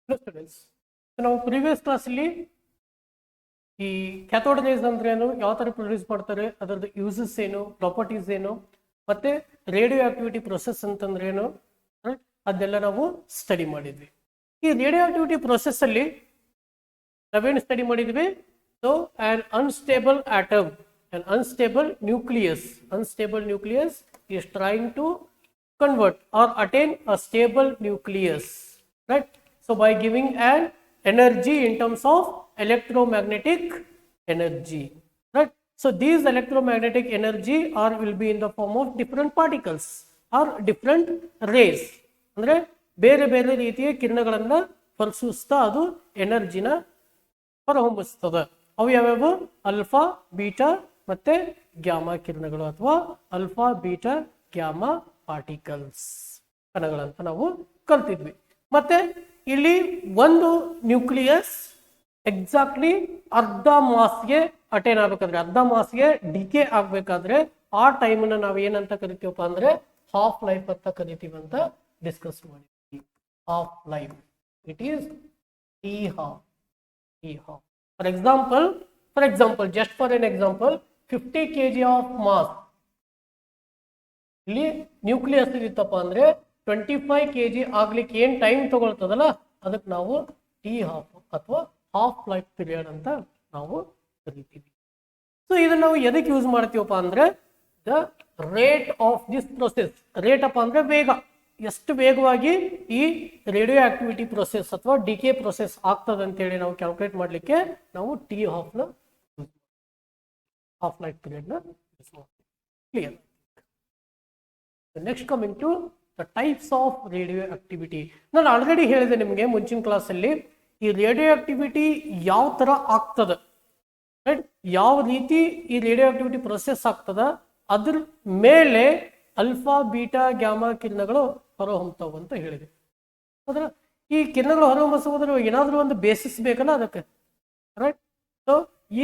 Hello students. So ನಾವು previous ಕ್ಲಾಸಲ್ಲಿ ಈ ಕ್ಯಾಥೋಡ್ ರೇಸ್ ಅಂದ್ರೆ ಏನು, ಯಾವ ತರ ಪ್ರೊಡ್ಯೂಸ್ ಮಾಡ್ತಾರೆ, ಅದರದ್ದು ಯೂಸಸ್ ಏನು, ಪ್ರಾಪರ್ಟೀಸ್ ಏನು, ಮತ್ತೆ ರೇಡಿಯೋ ಆಕ್ಟಿವಿಟಿ ಪ್ರೊಸೆಸ್ ಅಂತಂದ್ರೆ ಏನು, ಅದೆಲ್ಲ ನಾವು ಸ್ಟಡಿ ಮಾಡಿದ್ವಿ. ಈ ರೇಡಿಯೋ ಆಕ್ಟಿವಿಟಿ ಪ್ರೊಸೆಸ್ ಅಲ್ಲಿ ನಾವೇನು ಸ್ಟಡಿ ಮಾಡಿದ್ವಿ? So on unstable atom, an unstable nucleus is trying to convert or attain a stable nucleus, right? So by giving an energy in terms of electromagnetic energy, right? So these electromagnetic energy will be in the form of different particles or different rays. ಅಂದ್ರೆ ಬೇರೆ ಬೇರೆ ರೀತಿಯ ಕಿರಣಗಳನ್ನು ಹೊರಸೂಸ್ತಾ ಅದು ಎನರ್ಜಿನ ಹೊರಹೊಮ್ಮಿಸ್ತದೆ. ಅವು ಯಾವ್ಯಾವು? Alpha, beta ಮತ್ತೆ gamma ಕಿರಣಗಳು ಅಥವಾ ಅಲ್ಫಾ, ಬೀಟಾ, ಗ್ಯಾಮಾ ಪಾರ್ಟಿಕಲ್ಸ್ ಕಣಗಳಂತ ನಾವು ಕಲ್ತಿದ್ವಿ. ಮತ್ತೆ ಇಲ್ಲಿ ಒಂದು ನ್ಯೂಕ್ಲಿಯಸ್ ಎಕ್ಸಾಕ್ಟ್ಲಿ ಅರ್ಧ ಮಾಸ್ಗೆ ಅಟೇನ್ ಆಗ್ಬೇಕಾದ್ರೆ, ಅರ್ಧ ಮಾಸ್ಗೆ ಡಿಕೆ ಆಗ್ಬೇಕಾದ್ರೆ ಆ ಟೈಮನ್ನ ನಾವು ಏನಂತ ಕರಿತೀವಪ್ಪ ಅಂದ್ರೆ ಹಾಫ್ ಲೈಫ್ ಅಂತ ಕರಿತೀವಿ ಅಂತ ಡಿಸ್ಕಸ್ ಮಾಡಿದ್ವಿ. Half life, it is T half. For example, just for an example, 50 kg of mass ಇಲ್ಲಿ ನ್ಯೂಕ್ಲಿಯಸ್ ಇರುತ್ತಪ್ಪ ಅಂದ್ರೆ 25 kg ಆಗ್ಲಿಕ್ಕೆ ಏನ್ ಟೈಮ್ ತಗೊಳ್ತದಲ್ಲ ಅದಕ್ಕೆ ನಾವು ಟಿ ಹಾಫ್ ಅಥವಾ ಹಾಫ್ ಲೈಫ್ ಪೀರಿಯಡ್ ಅಂತ ನಾವು ಕರಿತೀವಿ. ಸೊ ಇದನ್ನ ನಾವು ಎದಕ್ಕೆ ಯೂಸ್ ಮಾಡ್ತೀವಪ್ಪ ಅಂದ್ರೆ the rate of this process. Rate ಅಪ್ಪ ಅಂದ್ರೆ ವೇಗ, ಎಷ್ಟು ವೇಗವಾಗಿ ಈ ರೇಡಿಯೋ ಆಕ್ಟಿವಿಟಿ ಪ್ರೊಸೆಸ್ ಅಥವಾ ಡಿಕೆ ಪ್ರೊಸೆಸ್ ಆಗ್ತದೆ ಅಂತೇಳಿ ನಾವು ಕ್ಯಾಲ್ಕುಲೇಟ್ ಮಾಡಲಿಕ್ಕೆ ನಾವು ಟಿ ಹಾಫ್ ಲೈಫ್ ಪೀರಿಯಡ್ ನ ಯೂಸ್ ಮಾಡ್ತೀವಿ. Clear? Next coming to the types of radioactivity. ನಾನು ಆಲ್ರೆಡಿ ಹೇಳಿದೆ ನಿಮಗೆ ಮುಂಚಿನ ಕ್ಲಾಸಲ್ಲಿ ಈ ರೇಡಿಯೋ ಆಕ್ಟಿವಿಟಿ ಯಾವ ತರ ಆಗ್ತದೆ, ರೈಟ್? ಯಾವ ರೀತಿ ಈ ರೇಡಿಯೋ ಆಕ್ಟಿವಿಟಿ ಪ್ರೊಸೆಸ್ ಆಗ್ತದ ಅದ್ರ ಮೇಲೆ ಅಲ್ಫಾ, ಬೀಟಾ, ಗ್ಯಾಮಾ ಕಿರಣಗಳು ಹೊರಹೊಮ್ಮತಾವ ಅಂತ ಹೇಳಿದೆ. ಹೌದಾ? ಈ ಕಿರಣಗಳು ಹೊರಹೊಮ್ಮಿಸೋದ್ರೆ ಏನಾದ್ರೂ ಒಂದು ಬೇಸಿಸ್ ಬೇಕಲ್ಲ ಅದಕ್ಕೆ, ರೈಟ್? ಸೊ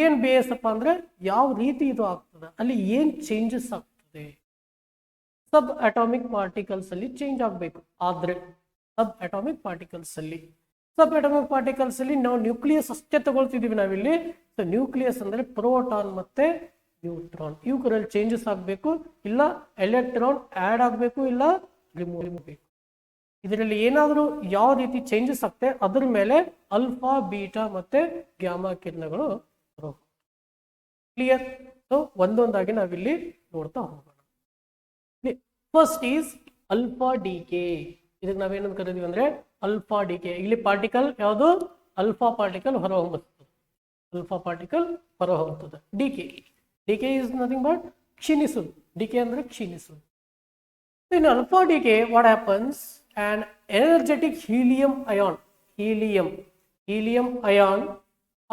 ಏನ್ ಬೇಸ್ ಅಪ್ಪ ಅಂದ್ರೆ ಯಾವ ರೀತಿ ಇದು ಆಗ್ತದೆ, ಅಲ್ಲಿ ಏನ್ ಚೇಂಜಸ್ ಆಗ್ತದೆ, ಸಬ್ ಅಟಾಮಿಕ್ ಪಾರ್ಟಿಕಲ್ಸ್ ಅಲ್ಲಿ ಚೇಂಜ್ ಆಗ್ಬೇಕು. ಆದ್ರೆ ಸಬ್ ಅಟಾಮಿಕ್ ಪಾರ್ಟಿಕಲ್ಸ್ ಅಲ್ಲಿ ನಾವು ನ್ಯೂಕ್ಲಿಯಸ್ ಅಷ್ಟೇ ತಗೊಳ್ತಿದೀವಿ ನಾವಿಲ್ಲಿ. ಸೊ ನ್ಯೂಕ್ಲಿಯಸ್ ಅಂದ್ರೆ ಪ್ರೋಟಾನ್ ಮತ್ತೆ ನ್ಯೂಟ್ರಾನ್, ಇವುಗಳಲ್ಲಿ ಚೇಂಜಸ್ ಆಗಬೇಕು, ಇಲ್ಲ ಎಲೆಕ್ಟ್ರಾನ್ ಆಡ್ ಆಗಬೇಕು, ಇಲ್ಲ ರಿಮೂವ್ ಆಗಬೇಕು. ಇದರಲ್ಲಿ ಏನಾದರೂ ಯಾವ ರೀತಿ ಚೇಂಜಸ್ ಆಗ್ತದೆ ಅದ್ರ ಮೇಲೆ ಅಲ್ಫಾ, ಬೀಟಾ ಮತ್ತೆ ಗ್ಯಾಮಾ ಕಿರಣಗಳು. ಕ್ಲಿಯರ್? ಸೊ ಒಂದೊಂದಾಗಿ ನಾವಿಲ್ಲಿ ನೋಡ್ತಾ ಹೋಗೋಣ. First is alpha decay. ಇದಕ್ಕೆ ನಾವೇನಂತ ಕರೀತೀವಿ ಅಂದ್ರೆ ಅಲ್ಫಾ ಡಿಕೆ. ಇಲ್ಲಿ ಪಾರ್ಟಿಕಲ್ ಯಾವುದು? ಅಲ್ಫಾ ಪಾರ್ಟಿಕಲ್ ಹೊರಹೊಮ್ಮುತ್ತದೆ. ಡಿಕೆ ಈಸ್ ನಥಿಂಗ್ ಬಟ್ ಕ್ಷೀಣಿಸುವುದು. ಡಿಕೆ ಅಂದ್ರೆ ಕ್ಷೀಣಿಸುವುದು. In alpha decay, what happens? An energetic helium ion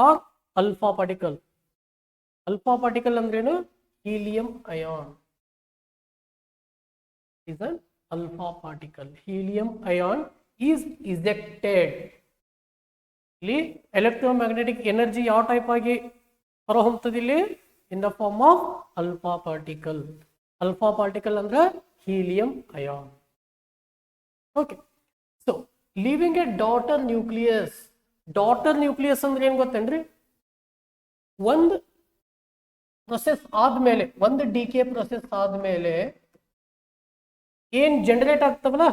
or alpha particle. Alpha particle ಅಂದ್ರೇನು? helium ion is an alpha particle. Helium ion is ejected. ಇಲ್ಲಿ electromagnetic energy ಯಾವ type ಆಗಿ ಹೊರಹೊಮ್ಮುತ್ತದೆ? ಇಲ್ಲಿ in the form of alpha particle. Alpha particle ಅಂದ್ರೆ helium ion. Okay, so leaving a daughter nucleus ಅಂದ್ರೆ ಏನ್ ಗೊತ್ತೇನ್ರಿ? ಒಂದು ಪ್ರೊಸೆಸ್ ಆದ್ಮೇಲೆ, ಒಂದು ಡಿಕೆ ಪ್ರೊಸೆಸ್ ಆದ್ಮೇಲೆ ಏನ್ ಜನರೇಟ್ ಆಗ್ತವಲ್ಲ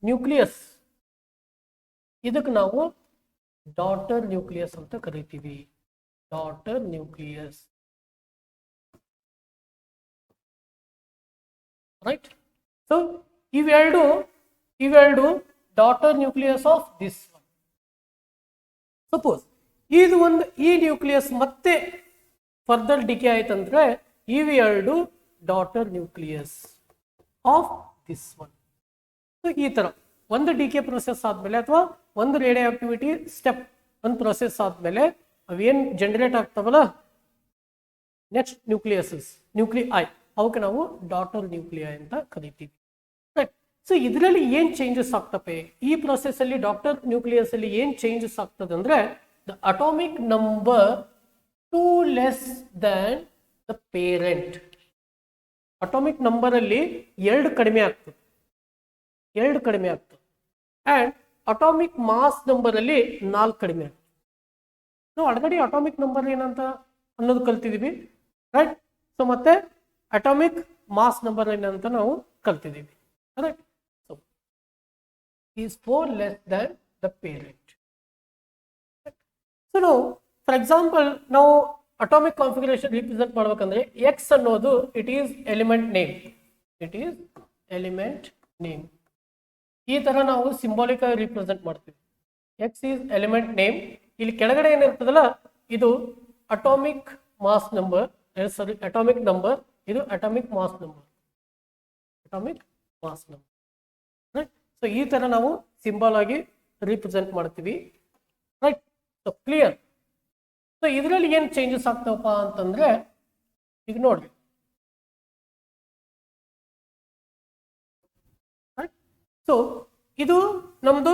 ನ್ಯೂಕ್ಲಿಯಸ್, ಇದಕ್ಕೆ ನಾವು ಡಾಟರ್ ನ್ಯೂಕ್ಲಿಯಸ್ ಅಂತ ಕರಿತೀವಿ. Daughter nucleus, right? ಸೊ ಇವೆರಡು daughter nucleus of this one. Suppose ಈ ನ್ಯೂಕ್ಲಿಯಸ್ ಮತ್ತೆ ಫರ್ದರ್ ಡಿಕೆ ಆಯ್ತಂದ್ರೆ ಇವೆರಡು daughter nucleus of this one. So ಈ ತರ ಒಂದು ಡಿಕೆ ಪ್ರೊಸೆಸ್ ಆದ್ಮೇಲೆ ಅಥವಾ ಒಂದು ರೇಡಿಯೋ ಆಕ್ಟಿವಿಟಿ ಸ್ಟೆಪ್, ಒಂದು ಪ್ರೊಸೆಸ್ ಆದ್ಮೇಲೆ ಅವೇನ್ ಜನರೇಟ್ ಆಗ್ತಾವಲ್ಲ ನೆಕ್ಸ್ಟ್ ನ್ಯೂಕ್ಲಿಯೈ, ಅವಕ್ಕೆ ನಾವು ಡಾಟರ್ ನ್ಯೂಕ್ಲಿಯೈ ಅಂತ ಕರಿತೀವಿ. ರೈಟ್? ಸೊ ಇದರಲ್ಲಿ ಏನ್ ಚೇಂಜಸ್ ಆಗ್ತವೆ ಈ ಪ್ರೊಸೆಸ್ ಅಲ್ಲಿ? ಡಾಟರ್ ನ್ಯೂಕ್ಲಿಯಸ್ ಅಲ್ಲಿ ಏನ್ ಚೇಂಜಸ್ ಆಗ್ತದೆ ಅಂದ್ರೆ the atomic number two less than the parent. Atomic number ಅಲ್ಲಿ ಎರಡು ಕಡಿಮೆ ಆಗ್ತದೆ. ಅಂಡ್ ಅಟಾಮಿಕ್ ಮಾಸ್ ನಂಬರ್ ಅಲ್ಲಿ 4 ಕಡಿಮೆ ಆಗ್ತದೆ. ನಾವು ಆಲ್ರೆಡಿ ಅಟಾಮಿಕ್ ನಂಬರ್ ಏನಂತ ಅನ್ನೋದು ಕಲ್ತಿದೀವಿ, ರೈಟ್. ಸೊ ಮತ್ತೆ ಅಟಾಮಿಕ್ ಮಾಸ್ ನಂಬರ್ ಏನಂತ ನಾವು ಕಲ್ತಿದೀವಿ, right. So is 4 less than the parent. So ನಾವು ಫಾರ್ ಎಕ್ಸಾಂಪಲ್ ನಾವು ಅಟಾಮಿಕ್ ಕಾನ್ಫಿಗರೇಷನ್ ರಿಪ್ರೆಸೆಂಟ್ ಮಾಡ್ಬೇಕಂದ್ರೆ ಎಕ್ಸ್ ಅನ್ನೋದು it is element name, it is element name. ಈ ತರ ನಾವು ಸಿಂಬಾಲಿಕ್ ಆಗಿ ರಿಪ್ರೆಸೆಂಟ್ ಮಾಡ್ತೀವಿ. X is element name. ಇಲ್ಲಿ ಕೆಳಗಡೆ ಏನಿರ್ತದಲ್ಲ ಇದು atomic mass number, sorry atomic number, ಇದು atomic mass number, atomic mass number, right. So ಈ ತರ ನಾವು ಸಿಂಬಲ್ ಆಗಿ ರಿಪ್ರೆಸೆಂಟ್ ಮಾಡ್ತೀವಿ, ರೈಟ್. So clear. ಸೊ ಇದರಲ್ಲಿ ಏನು ಚೇಂಜಸ್ ಆಗ್ತಾವಪ್ಪ ಅಂತಂದ್ರೆ ಈಗ ನೋಡ್ರಿ, ಸೊ ಇದು ನಮ್ದು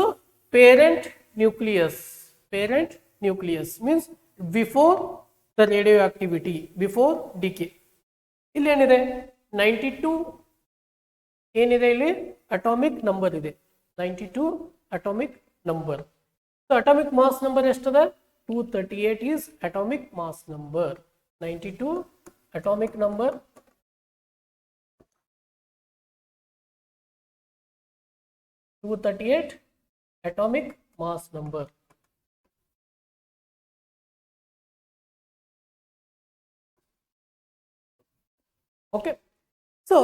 parent nucleus. Parent nucleus means before the radioactivity, before decay. ಇಲ್ಲಿ ಏನಿದೆ 92 ಏನಿದೆ, ಇಲ್ಲಿ ಅಟಾಮಿಕ್ ನಂಬರ್ ಇದೆ, 92 atomic number. So atomic mass number ಎಷ್ಟದ? 238 is atomic mass number. 92 atomic number, 238 atomic mass number. Okay, so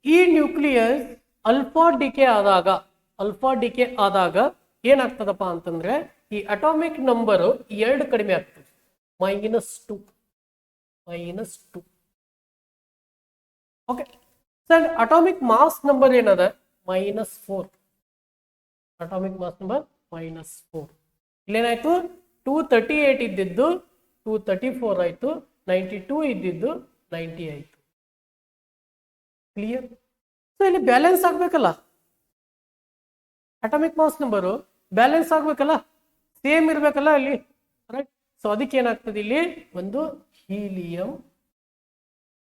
ಈ nucleus alpha DK ಆದಾಗ ಏನಾಗ್ತದಪ್ಪ ಅಂತಂದ್ರೆ ಈ ಅಟಾಮಿಕ್ ನಂಬರ್ 2 ಕಡಿಮೆ ಆಗ್ತದೆ, -2. Okay. Sir atomic mass number ಏನದ? -4. Atomic mass number -4. ಇಲ್ಲೇನಾಯ್ತು? 238 ಇದ್ದಿದ್ದು 234 ಆಯ್ತು, 92 ಇದ್ದಿದ್ದು 90 ಆಯ್ತು. ಕ್ಲಿಯರ್? ಸೊ ಇಲ್ಲಿ ಬ್ಯಾಲೆನ್ಸ್ ಆಗ್ಬೇಕಲ್ಲ, ಅಟಾಮಿಕ್ ಮಾಸ್ ನಂಬರು ಬ್ಯಾಲೆನ್ಸ್ ಆಗ್ಬೇಕಲ್ಲ, ಸೇಮ್ ಇರ್ಬೇಕಲ್ಲ ಅಲ್ಲಿ, ರೈಟ್. ಸೊ ಅದಕ್ಕೆ ಏನಾಗ್ತದೆ, ಇಲ್ಲಿ ಒಂದು ಹೀಲಿಯಂ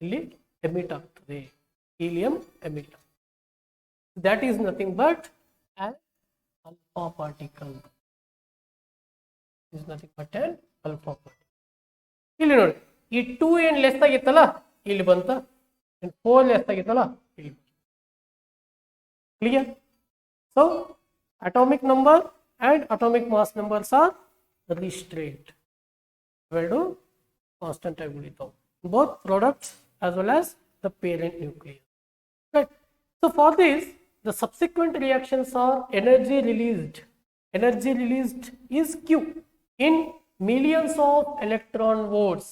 ಇಲ್ಲಿ ಎಮಿಟ್ ಆಗ್ತದೆ, helium emit. that is nothing but an alpha particle, is nothing but an alpha particle. ಇಲ್ಲಿ ನೋಡಿ, ಈ 2 ಏನ್ ಲೆಸ್ ಆಗಿತ್ತಲ್ಲ ಇಲ್ಲಿ ಬಂತ, 4 ಲೆಸ್ ಆಗಿತ್ತಲ್ಲ ಇಲ್ಲಿ. Clear? So atomic number and atomic mass numbers are restrained. ಎರಡು ಕಾನ್ಸ್ಟೆಂಟ್ ಆಗಿ ಉಳಿತಾವೆ, both products as well as the parent nucleus, right. So for this the subsequent reactions are energy released. Energy released is Q in millions of electron volts.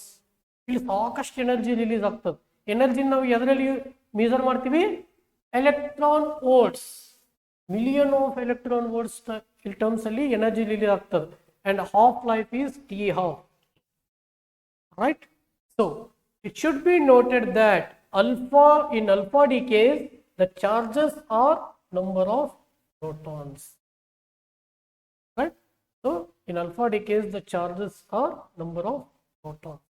ಇಲ್ಲಿ ಸಾಕಷ್ಟು energy release ಆಗ್ತದೆ. Energy ನಾವು ಎದರಲ್ಲಿ measure ಮಾಡ್ತೀವಿ? Electron volts. Million of electron volts terms ಅಲ್ಲಿ energy release ಆಗ್ತದೆ. And half life is T12, right. So it should be noted that in alpha decays the charges are number of protons, right. So in alpha decays the charges are number of protons.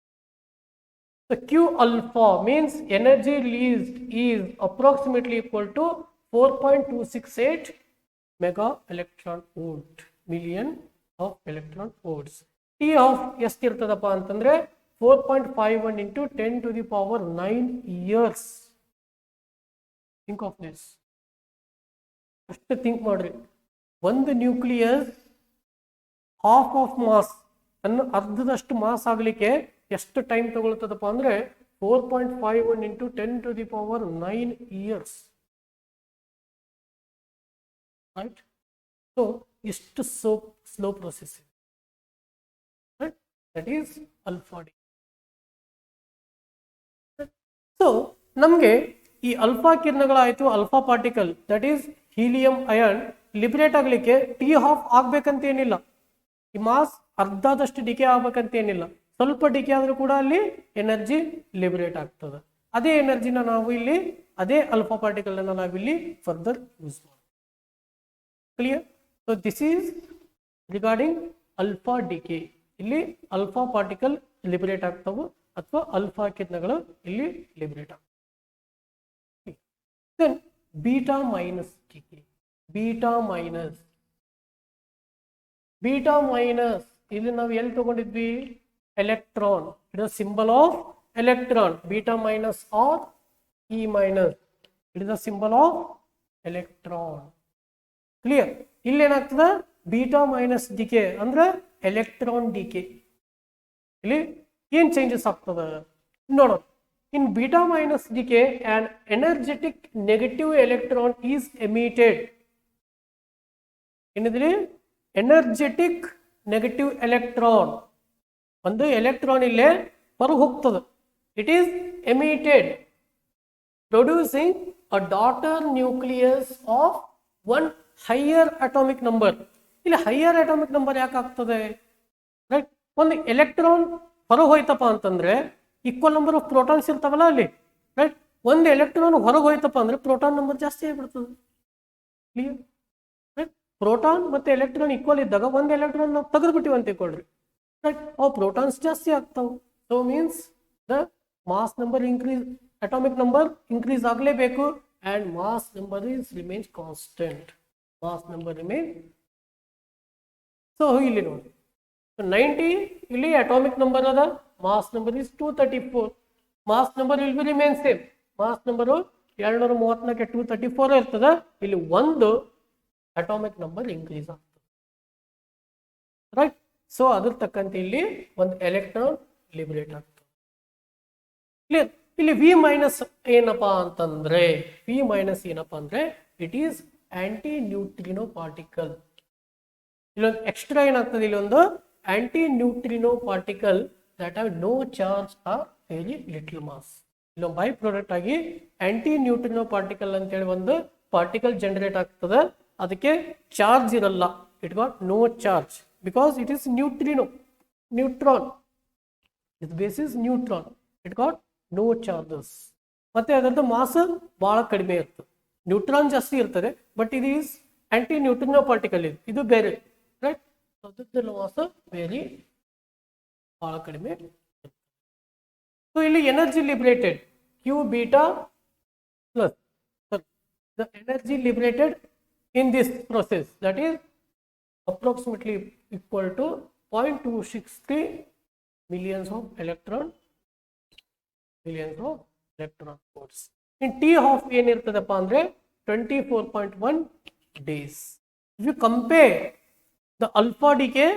So Q alpha means energy released is approximately equal to 4.268 mega electron volt, million of electron volts. T of ಎಷ್ಟಿರ್ತದಪ್ಪ ಅಂತಂದ್ರೆ 4.51 into 10 to the power 9 years. Think of this. ಅಷ್ಟು think ಮಾಡ್ರಿ. ಒಂದು nucleus half of mass ಅನ್ನು ಅರ್ಧದಷ್ಟು mass ಆಗಲಿಕ್ಕೆ ಎಷ್ಟು time ತಗೊಳ್ತದಪ್ಪ ಅಂದ್ರೆ 4.51 into 10 to the power 9 years, right. So ಎಷ್ಟು slow process, right. That is alpha D. So ನಮಗೆ ಈ ಅಲ್ಫಾ ಕಿರಣಗಳಾಯಿತು, alpha particle that is helium ion liberate ಆಗಲಿಕ್ಕೆ T12 ಆಗ್ಬೇಕಂತ ಏನಿಲ್ಲ, ಈ ಮಾಸ್ ಅರ್ಧದಷ್ಟು ಡಿಕೆ ಆಗ್ಬೇಕಂತ ಏನಿಲ್ಲ, ಸ್ವಲ್ಪ ಡಿಕೆ ಆದ್ರೂ ಕೂಡ ಅಲ್ಲಿ ಎನರ್ಜಿ ಲಿಬರೇಟ್ ಆಗ್ತದೆ. ಅದೇ ಎನರ್ಜಿನ ನಾವು ಇಲ್ಲಿ ಅದೇ ಅಲ್ಫಾ ಪಾರ್ಟಿಕಲ್ ಅನ್ನ ನಾವಿಲ್ಲಿ ಫರ್ದರ್ ಯೂಸ್ ಮಾಡ್ತೀವಿ. Clear? So this is regarding alpha decay. ಇಲ್ಲಿ ಅಲ್ಫಾ ಪಾರ್ಟಿಕಲ್ ಲಿಬರೇಟ್ ಆಗ್ತಾವು ಅಥವಾ ಅಲ್ಫಾ ಕಿರಣಗಳು ಇಲ್ಲಿ ಲಿಬರೇಟ್ ಆಗ್ತವೆ. Then beta minus decay. Beta minus beta minus ಇಲ್ಲಿ ನಾವು ಎಲ್ಲಿ ತಗೊಂಡಿದ್ವಿ electron, it is symbol of electron, beta minus or E minus, it is a symbol of electron. Clear? ಇಲ್ಲಿ ಏನಾಗ್ತದೆ ಬೀಟಾ ಮೈನಸ್ ಡಿಕೆ ಅಂದ್ರೆ ಎಲೆಕ್ಟ್ರಾನ್ ಡಿಕೆ. ಇಲ್ಲಿ ಏನ್ changes ಆಗ್ತದೆ ನೋಡೋಣ. In beta minus decay, an energetic negative electron is emitted. ಏನಿದ್ರಿ energetic negative electron, ಒಂದು electron ಇಲ್ಲೇ ಹೊರಗೆ ಹೋಗ್ತದೆ. It is emitted producing a daughter nucleus of one higher atomic number. ಇಲ್ಲಿ ಹೈಯರ್ ಅಟಾಮಿಕ್ ನಂಬರ್ ಯಾಕೆ ಆಗ್ತದೆ? ರೈಟ್, ಒಂದು ಎಲೆಕ್ಟ್ರಾನ್ ಹೊರಗೆ ಹೋಯ್ತಪ್ಪ ಅಂತಂದ್ರೆ ಈಕ್ವಲ್ ನಂಬರ್ ಆಫ್ ಪ್ರೋಟಾನ್ಸ್ ಇರ್ತಾವಲ್ಲ ಅಲ್ಲಿ, ರೈಟ್. ಒಂದು ಎಲೆಕ್ಟ್ರಾನ್ ಹೊರಗೆ ಹೋಯ್ತಪ್ಪ ಅಂದ್ರೆ ಪ್ರೋಟಾನ್ ನಂಬರ್ ಜಾಸ್ತಿ ಆಗಿಬಿಡ್ತದೆ. ಕ್ಲಿಯರ್? ರೈಟ್, ಪ್ರೋಟಾನ್ ಮತ್ತೆ ಎಲೆಕ್ಟ್ರಾನ್ ಈಕ್ವಲ್ ಇದ್ದಾಗ ಒಂದು ಎಲೆಕ್ಟ್ರಾನ್ ನಾವು ತೆಗೆದು ಬಿಟ್ಟಿವಿ ಅಂತ ತಿಳ್ಕೊಳ್ರಿ, ರೈಟ್. ಅವು ಪ್ರೋಟಾನ್ಸ್ ಜಾಸ್ತಿ ಆಗ್ತಾವೆ. So means the mass number increase, atomic number increase ಆಗಲೇಬೇಕು, and mass number is remains constant. Mass number remain. So ಇಲ್ಲಿ ನೋಡಿ 90 ಇಲ್ಲಿ ಅಟಾಮಿಕ್ ನಂಬರ್ ಅದ, mass number is 234, mass number will be remain same. mass number 234ಕ್ಕೆ 234 ಇರ್ತದೆ. ಇಲ್ಲಿ ಒಂದು atomic number increase ಆಗ್ತದೆ, ರೈಟ್. ಸೊ ಅದ್ರ ತಕ್ಕಂತೆ ಇಲ್ಲಿ ಒಂದು ಎಲೆಕ್ಟ್ರಾನ್ ಲಿಬರೇಟ್ ಆಗ್ತದೆ. ಕ್ಲಿಯರ್? ಇಲ್ಲಿ ವಿ ಮೈನಸ್ ಏನಪ್ಪಾ ಅಂತಂದ್ರೆ, ವಿ ಮೈನಸ್ ಏನಪ್ಪಾ ಅಂದ್ರೆ it is antineutrino particle. ಇಲ್ಲೊಂದು ಎಕ್ಸ್ಟ್ರಾ ಏನಾಗ್ತದೆ, ಇಲ್ಲೊಂದು antineutrino particle that have no charge or very little mass. ಇಲ್ಲೊಂದು ಬೈ ಪ್ರಾಡಕ್ಟ್ ಆಗಿ ಆಂಟಿ ನ್ಯೂಟ್ರಿನೋ ಪಾರ್ಟಿಕಲ್ ಅಂತೇಳಿ ಒಂದು ಪಾರ್ಟಿಕಲ್ ಜನರೇಟ್ ಆಗ್ತದೆ. ಅದಕ್ಕೆ ಚಾರ್ಜ್ ಇರಲ್ಲ, it got no charge because it is neutron, it base is neutron, it got no charges. ಮತ್ತೆ ಅದರದ್ದು mass ಬಹಳ ಕಡಿಮೆ ಇರ್ತದೆ. ನ್ಯೂಟ್ರಾನ್ ಜಾಸ್ತಿ ಇರ್ತದೆ, ಬಟ್ ಇದು ಈಸ್ ಆಂಟಿ ನ್ಯೂಟ್ರಿನೋ ಪಾರ್ಟಿಕಲ್, ಇದು ಬೇರೆ, ರೈಟ್. ಅದರದ್ದು ಮಾಸ್ ವೆರಿ ಬಹಳ ಕಡಿಮೆ. ಸೊ ಇಲ್ಲಿ energy liberated Q beta plus the energy liberated in this process that is approximately equal to 0.263 millions of electron volts. In T half ಏನಿರ್ತದಪ್ಪ ಅಂದ್ರೆ 24.1 days. If you compare the alpha decay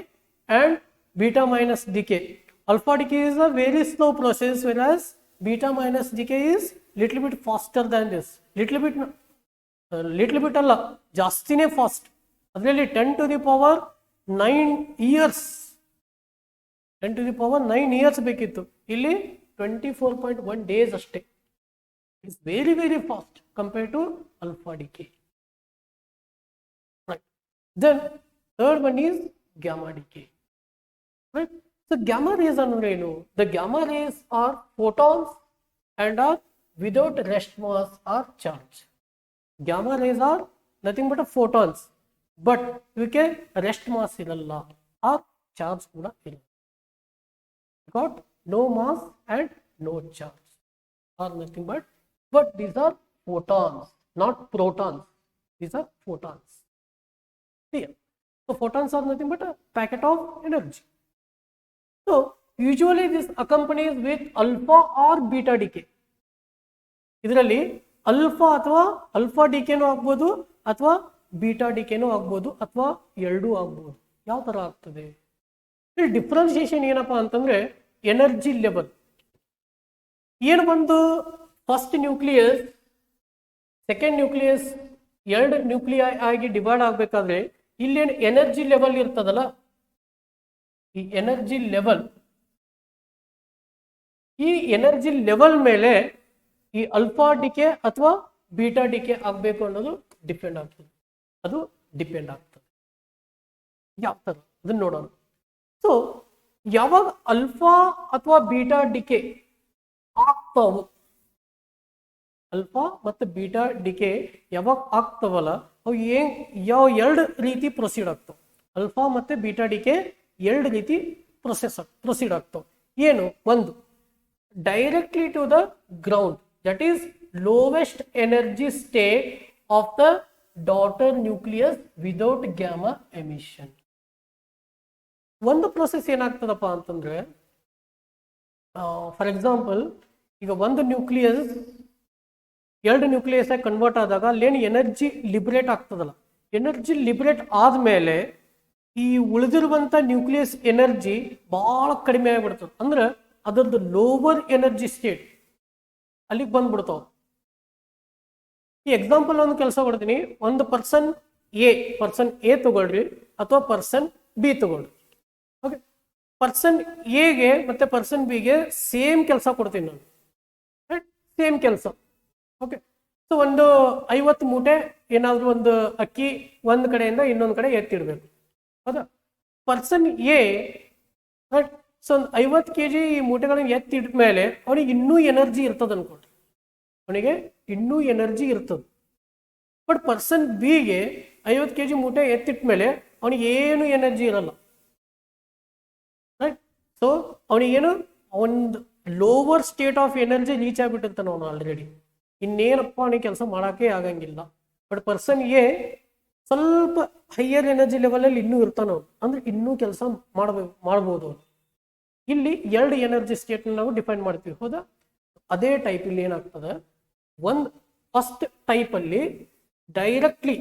and beta minus decay, alpha decay is a very slow process, whereas beta minus decay is little bit faster than this. little bit ಅಲ್ಲ, ಜಾಸ್ತಿನೇ fast. ಅದರಲ್ಲಿ 10 to the power 9 years, 10 to the power 9 years ಬೇಕಿತ್ತು. ಇಲ್ಲಿ 24.1 days ಅಷ್ಟೇ. It's very very fast compared to alpha decay. Right. Then third one is gamma decay. Right. So gamma rays ಅಂದ್ರೆ ಏನು? The gamma rays are photons and are without rest mass or charge. Gamma rays are nothing but a photons, but ಇವಕ್ಕೆ rest mass ಇರಲ್ಲ or charge ಕೂಡ ಇಲ್ಲ. Got no mass and no charge or nothing but these are photons, not protons. These are photons. Clear? So photons are nothing but a packet of energy. So usually this accompanies with alpha or beta decay. ಇದರಲ್ಲಿ alpha ಅಥವಾ alpha ಡಿಕೆನೂ ಆಗ್ಬೋದು ಅಥವಾ beta ಡಿಕೆನೂ ಆಗ್ಬೋದು ಅಥವಾ ಎರಡೂ ಆಗ್ಬೋದು. ಯಾವ ತರ ಆಗ್ತದೆ? ಇಲ್ಲಿ ಡಿಫ್ರೆನ್ಸಿಯೇಷನ್ ಏನಪ್ಪಾ ಅಂತಂದ್ರೆ ಎನರ್ಜಿ ಲೆವೆಲ್. ಏನು ಬಂದು ಫಸ್ಟ್ ನ್ಯೂಕ್ಲಿಯಸ್ ಸೆಕೆಂಡ್ ನ್ಯೂಕ್ಲಿಯಸ್ ಎರಡು ನ್ಯೂಕ್ಲಿಯೈ ಆಗಿ ಡಿವೈಡ್ ಆಗಬೇಕಾದ್ರೆ ಇಲ್ಲೇನು ಎನರ್ಜಿ ಲೆವೆಲ್ ಇರ್ತದಲ್ಲ, ಈ ಎನರ್ಜಿ ಲೆವೆಲ್, ಈ ಎನರ್ಜಿ ಲೆವೆಲ್ ಮೇಲೆ ಈ ಅಲ್ಫಾ ಡಿಕೆ ಅಥವಾ ಬೀಟಾ ಡಿಕೆ ಆಗಬೇಕು ಅನ್ನೋದು ಡಿಪೆಂಡ್ ಆಗ್ತದೆ. ಅದು ಡಿಪೆಂಡ್ ಆಗ್ತದೆ. ಯಾವ ತರ ಅದನ್ನ ನೋಡೋಣ. ಸೊ ಯಾವಾಗ ಅಲ್ಫಾ ಅಥವಾ ಬೀಟಾ ಡಿಕೆ ಆಗ್ತಾವು, ಅಲ್ಫಾ ಮತ್ತು ಬೀಟಾ ಡಿಕೆ ಯಾವಾಗ ಆಗ್ತಾವಲ್ಲ ಅವು ಯಾವ ಎರಡು ರೀತಿ ಪ್ರೊಸೀಡ್ ಆಗ್ತಾವ. ಅಲ್ಫಾ ಮತ್ತು ಬೀಟಾ ಡಿಕೆ ಎರಡು ರೀತಿ ಪ್ರೊಸೀಡ್ ಆಗ್ತಾವ. ಏನು? ಒಂದು, directly to the ground, that is lowest energy state of the daughter nucleus without gamma emission. ಒಂದು ಪ್ರೊಸೆಸ್ ಏನಾಗ್ತದಪ್ಪ ಅಂತಂದ್ರೆ, ಫಾರ್ ಎಕ್ಸಾಂಪಲ್ ಈಗ ಒಂದು ನ್ಯೂಕ್ಲಿಯಸ್ ಎರಡು ನ್ಯೂಕ್ಲಿಯಸ್ ಆಗಿ ಕನ್ವರ್ಟ್ ಆದಾಗ ಅಲ್ಲೇನು ಎನರ್ಜಿ ಲಿಬರೇಟ್ ಆಗ್ತದಲ್ಲ, ಎನರ್ಜಿ ಲಿಬರೇಟ್ ಆದ್ಮೇಲೆ ಈ ಉಳಿದಿರುವಂತ ನ್ಯೂಕ್ಲಿಯಸ್ ಎನರ್ಜಿ ಬಹಳ ಕಡಿಮೆ ಆಗಿಬಿಡ್ತದೆ. ಅಂದ್ರೆ ಅದರದ್ದು ಲೋವರ್ ಎನರ್ಜಿ ಸ್ಟೇಟ್ ಅಲ್ಲಿಗೆ ಬಂದ್ಬಿಡ್ತಾವ. ಈ ಎಕ್ಸಾಂಪಲ್ ಒಂದು ಕೆಲಸ ಕೊಡ್ತೀನಿ. ಒಂದು ಪರ್ಸನ್ ಎ ತಗೊಳ್ರಿ ಅಥವಾ ಪರ್ಸನ್ ಬಿ ತಗೊಳ್ರಿ. ಓಕೆ, ಪರ್ಸನ್ ಎಗೆ ಮತ್ತೆ ಪರ್ಸನ್ ಬಿಗೆ ಸೇಮ್ ಕೆಲಸ ಕೊಡ್ತೀನಿ ನಾನು, ರೈಟ್? ಸೇಮ್ ಕೆಲಸ. ಓಕೆ, ಸೊ ಒಂದು 50 ಮೂಟೆ ಏನಾದರೂ ಒಂದು ಅಕ್ಕಿ ಒಂದು ಕಡೆಯಿಂದ ಇನ್ನೊಂದು ಕಡೆ ಎತ್ತಿಡ್ಬೇಕು, ಹೌದಾ? Person A, right? ಸೊ ಒಂದು 50 kg ಈ ಮೂಟೆಗಳನ್ನ ಎತ್ತಿಟ್ಟ ಮೇಲೆ ಅವನಿಗೆ ಇನ್ನೂ ಎನರ್ಜಿ ಇರ್ತದೆ ಅನ್ಕೊಳ್ರಿ, ಅವನಿಗೆ ಇನ್ನೂ ಎನರ್ಜಿ ಇರ್ತದೆ. ಬಟ್ ಪರ್ಸನ್ ಬಿಗೆ 50 kg ಮೂಟೆ ಎತ್ತಿಟ್ಟ ಮೇಲೆ ಅವನಿಗೆ ಏನು ಎನರ್ಜಿ ಇರಲ್ಲ, ರೈಟ್? ಸೊ ಅವನಿಗೇನು ಒಂದು lower state of energy reach ಆಗಿಬಿಟ್ಟಿರ್ತಾನೆ ಅವನು ಆಲ್ರೆಡಿ. ಇನ್ನೇನಪ್ಪ ಅವನಿಗೆ ಕೆಲಸ ಮಾಡೋಕ್ಕೆ ಆಗಂಗಿಲ್ಲ. ಬಟ್ ಪರ್ಸನ್ ಎ ಸ್ವಲ್ಪ ಹೈಯರ್ ಎನರ್ಜಿ ಲೆವೆಲಲ್ಲಿ ಇನ್ನೂ ಇರ್ತಾನೆ ಅವನು, ಅಂದ್ರೆ ಇನ್ನೂ ಕೆಲಸ ಮಾಡ್ಬೋದು ಅವನು. ಇಲ್ಲಿ ಎರಡು ಎನರ್ಜಿ ಸ್ಟೇಟ್ನ ನಾವು ಡಿಫೈನ್ ಮಾಡ್ತೀವಿ, ಹೌದಾ? ಅದೇ ಟೈಪ್ ಇಲ್ಲಿ ಏನಾಗ್ತದೆ, ಒಂದು ಫಸ್ಟ್ ಟೈಪಲ್ಲಿ ಡೈರೆಕ್ಟ್ಲಿ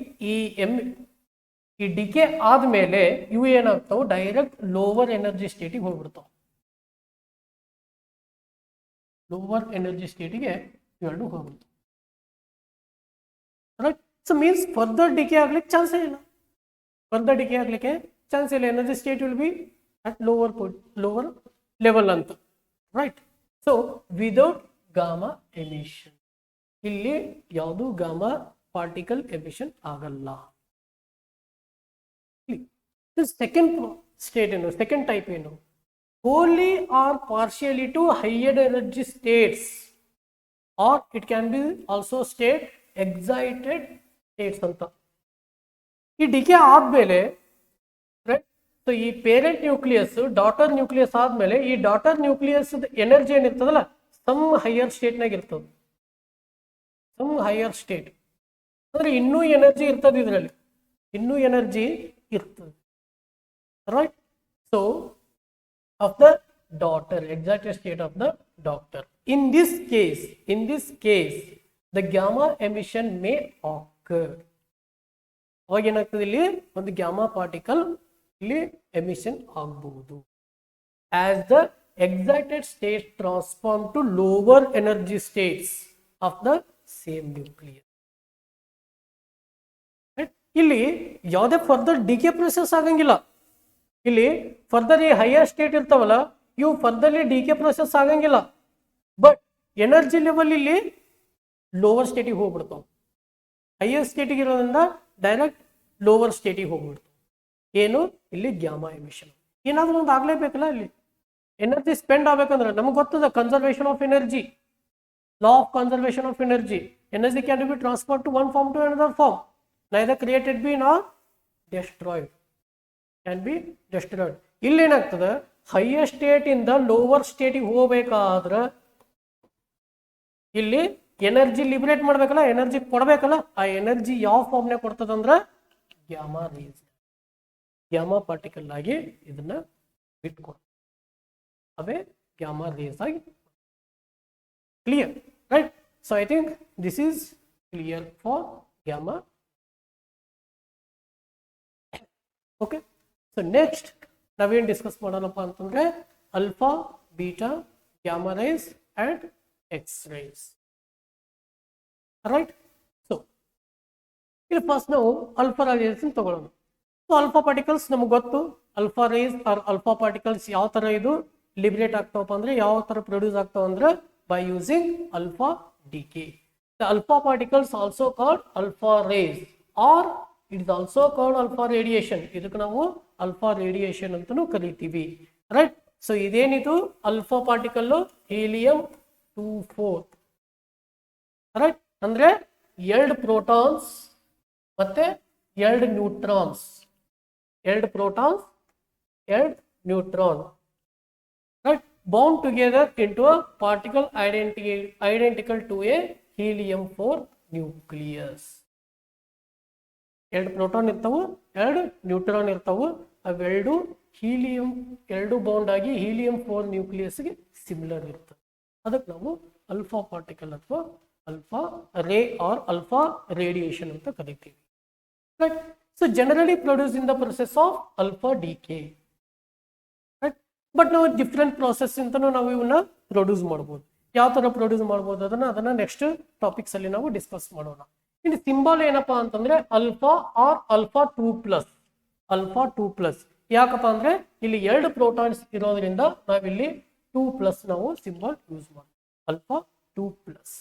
ಈ ಡಿಕೆ ಆದ್ಮೇಲೆ ಇವು ಏನಾಗ್ತಾವೆ, ಡೈರೆಕ್ಟ್ ಲೋವರ್ ಎನರ್ಜಿ ಸ್ಟೇಟಿಗೆ ಹೋಗ್ಬಿಡ್ತಾವೆ. ಲೋವರ್ ಎನರ್ಜಿ ಸ್ಟೇಟಿಗೆ ಇವೆರಡು ಹೋಗ್ಬಿಡ್ತಾವೆ, right? So means further decay ಆಗ್ಲಿಕ್ಕೆ ಚಾನ್ಸೇ ಇಲ್ಲ, ಫರ್ದರ್ ಡಿಕೆ ಆಗ್ಲಿಕ್ಕೆ ಚಾನ್ಸ್ ಇಲ್ಲ. Energy state will be at lower level ಅಂತ, right? So without gamma emission, ಇಲ್ಲಿ ಯಾವುದು ಗಾಮಾ ಪಾರ್ಟಿಕಲ್ ಎಮಿಷನ್ ಆಗಲ್ಲ. ಸೆಕೆಂಡ್ ಸ್ಟೇಟ್ ಏನು, ಸೆಕೆಂಡ್ ಟೈಪ್ ಏನು, wholly or partially to higher energy states, or it can be also state excited states ಅಂತ. ಈ decay ಆದ್ಮೇಲೆ, right? So ಈ ಪೇರೆಂಟ್ ನ್ಯೂಕ್ಲಿಯಸ್ ಡಾಟರ್ ನ್ಯೂಕ್ಲಿಯಸ್ ಆದ್ಮೇಲೆ ಈ ಡಾಟರ್ ನ್ಯೂಕ್ಲಿಯಸ್ ಎನರ್ಜಿ ಏನಿರ್ತದಲ್ಲ ಸಮ್ ಹೈಯರ್ ಸ್ಟೇಟ್ನಾಗ ಇರ್ತದೆ, ಸಮ್ ಹೈಯರ್ ಸ್ಟೇಟ್ ಅಂದ್ರೆ ಇನ್ನೂ ಎನರ್ಜಿ ಇರ್ತದೆ, ಇದರಲ್ಲಿ ಇನ್ನೂ ಎನರ್ಜಿ ಇರ್ತದೆ, right? So of the daughter, excited state of the daughter. In this case the gamma emission may occur. ಅವಾಗ ಏನಾಗ್ತದೆ, ಇಲ್ಲಿ ಒಂದು ಗ್ಯಾಮಾ ಪಾರ್ಟಿಕಲ್ ಇಲ್ಲಿ ಎಮಿಷನ್ ಆಗಬಹುದು. as the excited state transform to lower energy states of the same nucleus. ಇಲ್ಲಿ ಯಾವುದೇ further DK process ಆಗಂಗಿಲ್ಲ. ಇಲ್ಲಿ ಫರ್ದರ್ ಈ ಹೈಯರ್ ಸ್ಟೇಟ್ ಇರ್ತಾವಲ್ಲ ಇವು ಫರ್ದರ್ಲಿ ಡಿಕೆ ಪ್ರೊಸೆಸ್ ಆಗಂಗಿಲ್ಲ. ಬಟ್ ಎನರ್ಜಿ ಲೆವೆಲ್ ಇಲ್ಲಿ ಲೋವರ್ ಸ್ಟೇಟಿಗೆ ಹೋಗ್ಬಿಡ್ತಾವ. ಹೈಯರ್ ಸ್ಟೇಟಿಗೆ ಇರೋದ್ರಿಂದ ಡೈರೆಕ್ಟ್ ಲೋವರ್ ಸ್ಟೇಟಿಗೆ ಹೋಗ್ಬಿಡ್ತಾವ. ಏನು, ಇಲ್ಲಿ ಗ್ಯಾಮಾ ಎಮಿಷನ್. ಏನಾದ್ರೂ ಒಂದು ಆಗ್ಲೇಬೇಕಲ್ಲ, ಇಲ್ಲಿ ಎನರ್ಜಿ ಸ್ಪೆಂಡ್ ಆಗ್ಬೇಕಂದ್ರೆ ನಮ್ಗೆ ಗೊತ್ತದ conservation of energy, law of conservation of energy. Energy can be transfer to one form to another form, neither created be nor destroyed, can be destroyed. ಇಲ್ಲಿ ಏನಾಗ್ತದೆ, ಹೈಯರ್ ಸ್ಟೇಟ್ ಇಂದ lower ಸ್ಟೇಟಿಗೆ ಹೋಗ್ಬೇಕಾದ್ರೆ ಇಲ್ಲಿ energy liberate ಮಾಡ್ಬೇಕಲ್ಲ, energy ಕೊಡ್ಬೇಕಲ್ಲ. ಆ energy ಯಾವ ಫಾರ್ಮ್ನಾಗ ಕೊಡ್ತದಂದ್ರೆ ಗ್ಯಾಮಾ ರೇಸ್, ಗ್ಯಾಮಾ ಪಾರ್ಟಿಕಲ್ ಆಗಿ ಇದನ್ನ ಬಿಟ್ಕೊಡ, ಅವೇ ಗ್ಯಾಮಾ ರೇಸ್ ಆಗಿ. Clear, right? So I think this is clear for gamma. Okay, so next ನಾವೇನು ಡಿಸ್ಕಸ್ ಮಾಡೋಣಪ್ಪ ಅಂತಂದ್ರೆ alpha, beta, gamma rays and X rays, right? So ಇಲ್ಲಿ ಫಸ್ಟ್ ನಾವು ಅಲ್ಫಾ ರೈಸ್ ತಗೊಳ್ಳೋಣ. ಸೊ ಅಲ್ಫಾ ಪಾರ್ಟಿಕಲ್ಸ್ ನಮ್ಗೆ ಗೊತ್ತು. Alpha rays are alpha particles ಯಾವ ತರ ಇದು ಲಿಬರೇಟ್ ಆಗ್ತಾವಪ್ಪ ಅಂದ್ರೆ, ಯಾವ ತರ ಪ್ರೊಡ್ಯೂಸ್ ಆಗ್ತಾವ ಅಂದ್ರೆ by using alpha decay. The alpha particles also called alpha rays or it is also called alpha radiation. ಇದಕ್ಕೆ ನಾವು ಅಲ್ಫಾ ರೇಡಿಯೇಷನ್ ಅಂತಾನೂ ಕರಿತೀವಿ, ರೈಟ್? ಸೊ ಇದೇನಿದು ಅಲ್ಫಾ ಪಾರ್ಟಿಕಲ್, ಹೀಲಿಯಂ 24, ರೈಟ್? ಅಂದ್ರೆ 2 ಪ್ರೋಟಾನ್ಸ್ ಮತ್ತೆ 2 neutrons, 2 protons 2 neutron, right? Bound together into a particle identical to a helium 4 nucleus. 2 proton ಇರ್ತಾವು, 2 neutron ಇರ್ತಾವು. ಅವೆರಡು ಹೀಲಿಯಂ ಎರಡು ಬೌಂಡ್ ಆಗಿ ಹೀಲಿಯಂ 4 ನ್ಯೂಕ್ಲಿಯಸ್ಗೆ ಸಿಮಿಲರ್ ಇರ್ತದೆ. ಅದಕ್ಕೆ ನಾವು ಅಲ್ಫಾ ಪಾರ್ಟಿಕಲ್ ಅಥವಾ alpha ray or alpha radiation ಅಂತ ಕರಿತೀವಿ. Right. So generally produce in the process of alpha decay. Right. But ನಾವು ಡಿಫ್ರೆಂಟ್ ಪ್ರಾಸೆಸ್ ಇಂತನೂ ನಾವು ಇವನ್ನ ಪ್ರೊಡ್ಯೂಸ್ ಮಾಡ್ಬೋದು. ಯಾವ ತರ ಪ್ರೊಡ್ಯೂಸ್ ಮಾಡ್ಬೋದು ಅದನ್ನ ನೆಕ್ಸ್ಟ್ ಟಾಪಿಕ್ಸ್ ಅಲ್ಲಿ ನಾವು ಡಿಸ್ಕಸ್ ಮಾಡೋಣ. ಇಲ್ಲಿ ಸಿಂಬಲ್ ಏನಪ್ಪಾ ಅಂತಂದ್ರೆ ಅಲ್ಫಾ ಆರ್ ಅಲ್ಫಾ 2+. ಅಲ್ಫಾ 2+. ಯಾಕಪ್ಪ ಅಂದ್ರೆ ಇಲ್ಲಿ 2 ಪ್ರೋಟಾನ್ಸ್ ಇರೋದ್ರಿಂದ ನಾವಿಲ್ಲಿ 2+ ನಾವು ಸಿಂಬಲ್ ಯೂಸ್ ಮಾಡ್ತೀವಿ. Alpha 2+.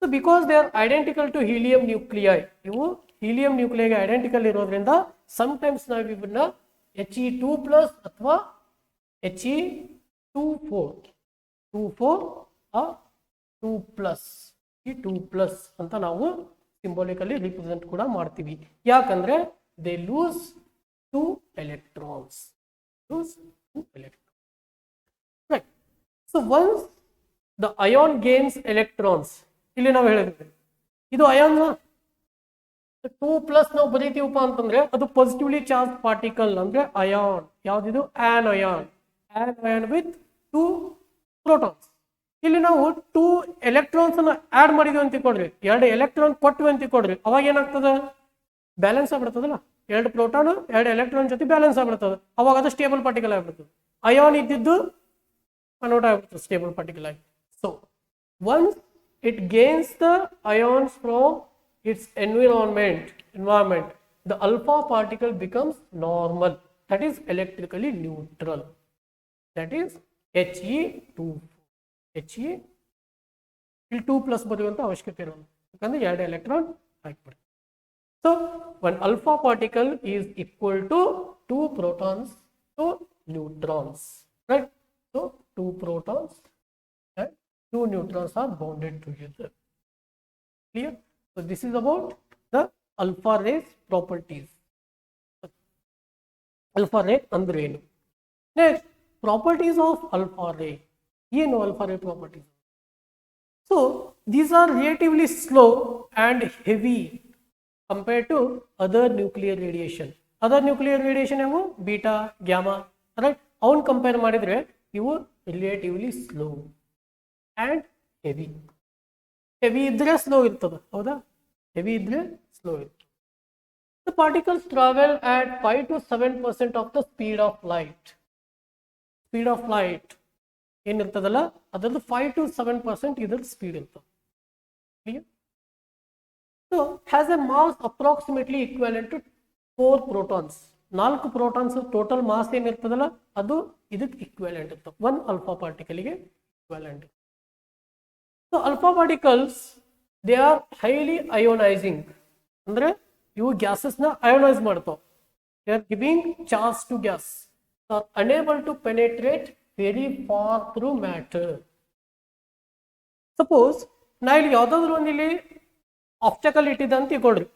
So because they are identical to helium nuclei, ಇವು ಹೀಲಿಯಂ ನ್ಯೂಕ್ಲಿಯೈಗೆ ಐಡೆಂಟಿಕಲ್ ಇರೋದ್ರಿಂದ ಸಮ್ಟೈಮ್ಸ್ ನಾವು ಇವನ್ನ He2+ ಅಥವಾ He24 2+ ಅಂತ ನಾವು ಸಿಂಬಾಲಿಕಲಿ ರಿಪ್ರೆಸೆಂಟ್ ಕೂಡ ಮಾಡ್ತೀವಿ. ಯಾಕಂದ್ರೆ they loose 2 electrons. Right. So once the ion gains electrons, ಇಲ್ಲಿ ನಾವು ಹೇಳಿದ್ವಿ ಇದು ಅಯಾನ್ 2+ ನಾವು ಬರೀತೀವಪ್ಪ ಅಂತಂದ್ರೆ ಅದು ಪಾಸಿಟಿವ್ಲಿ ಚಾರ್ಜ್ ಪಾರ್ಟಿಕಲ್ ಅಂದ್ರೆ ಅಯಾನ್. ಯಾವ್ದಿದು? An ion with 2 protons. ಇಲ್ಲಿ ನಾವು 2 ಎಲೆಕ್ಟ್ರಾನ್ಸ್ ಅನ್ನ ಆಡ್ ಮಾಡಿದ್ವಿ ಅಂತ ಕೊಡ್ರಿ, 2 ಎಲೆಕ್ಟ್ರಾನ್ ಕೊಟ್ವಿ ಅಂತ ಕೊಡ್ರಿ, ಅವಾಗ ಏನಾಗ್ತದೆ? ಬ್ಯಾಲೆನ್ಸ್ ಆಗ್ಬಿಡ್ತದಲ್ಲ. 2 ಪ್ರೋಟಾನ್ 2 ಎಲೆಕ್ಟ್ರಾನ್ ಜೊತೆ ಬ್ಯಾಲೆನ್ಸ್ ಆಗ್ಬಿಡ್ತದೆ. ಅವಾಗ ಅದು ಸ್ಟೇಬಲ್ ಪಾರ್ಟಿಕಲ್ ಆಗ್ಬಿಡ್ತದೆ. ಅಯಾನ್ ಇದ್ದಿದ್ದು ಕನ್ವರ್ಟ್ ಆಗ್ಬಿಡ್ತದೆ ಸ್ಟೇಬಲ್ ಪಾರ್ಟಿಕಲ್ ಆಗಿ. So once it gains the ions from its environment, the alpha particle becomes normal, that is electrically neutral, that is He2. ಇಲ್ಲಿ 2+ ಬರುವಂತ ಅವಶ್ಯಕತೆ ಇರೋದು, ಯಾಕಂದ್ರೆ 2 ಎಲೆಕ್ಟ್ರಾನ್ ಹಾಕ್ಬಿಡ್ತಾರೆ. So one alpha particle is equal to 2 protons to neutrons, right? So 2 protons and 2 neutrons are bonded together. Clear? So this is about the alpha rays properties. Alpha ray andre ಏನು? Next, properties of alpha ray. ಏನು alpha ray properties? So these are relatively slow and heavy compared to other nuclear radiation. Other nuclear radiation ಏನು? Beta, gamma, right? ಅವನ್ compare ಮಾಡಿದ್ರೆ ಇವು relatively slow and heavy. Heavy ಇದ್ರೆ slow ಇರ್ತದೆ, ಹೌದಾ? Heavy ಇದ್ರೆ slow ಇರ್ತದೆ. The particles travel at 5 to 7% of the speed of light. Speed of light ಏನಿರ್ತದಲ್ಲ ಅದರದ್ದು 5 to 7% ಇದರ ಸ್ಪೀಡ್ ಇರ್ತದೆ. Clear? So has a mass approximately equivalent to 4 protons. 4 protons total mass ಏನಿರ್ತದಲ್ಲ ಅದು ಇದಕ್ಕೆ ಇಕ್ವಿವೆಲೆಂಟ್ ಇರ್ತದೆ, 1 alpha particle ಗೆ equivalent. So alpha particles, they are highly ionizing. ಅಂದ್ರೆ ಇವು gases ನ ಅಯೋನೈಸ್ ಮಾಡ್ತಾವ. They are giving charge to gas. They are unable to penetrate very far through matter. Suppose ನಾ ಇಲ್ಲಿ ಯಾವ್ದಾದ್ರು ಒಂದು ಇಲ್ಲಿ ಆಬ್ಸ್ಟಕಲ್ ಇಟ್ಟಿದ್ದೆ ಅಂತ ತಿಳ್ಕೊಳ್ರಿ.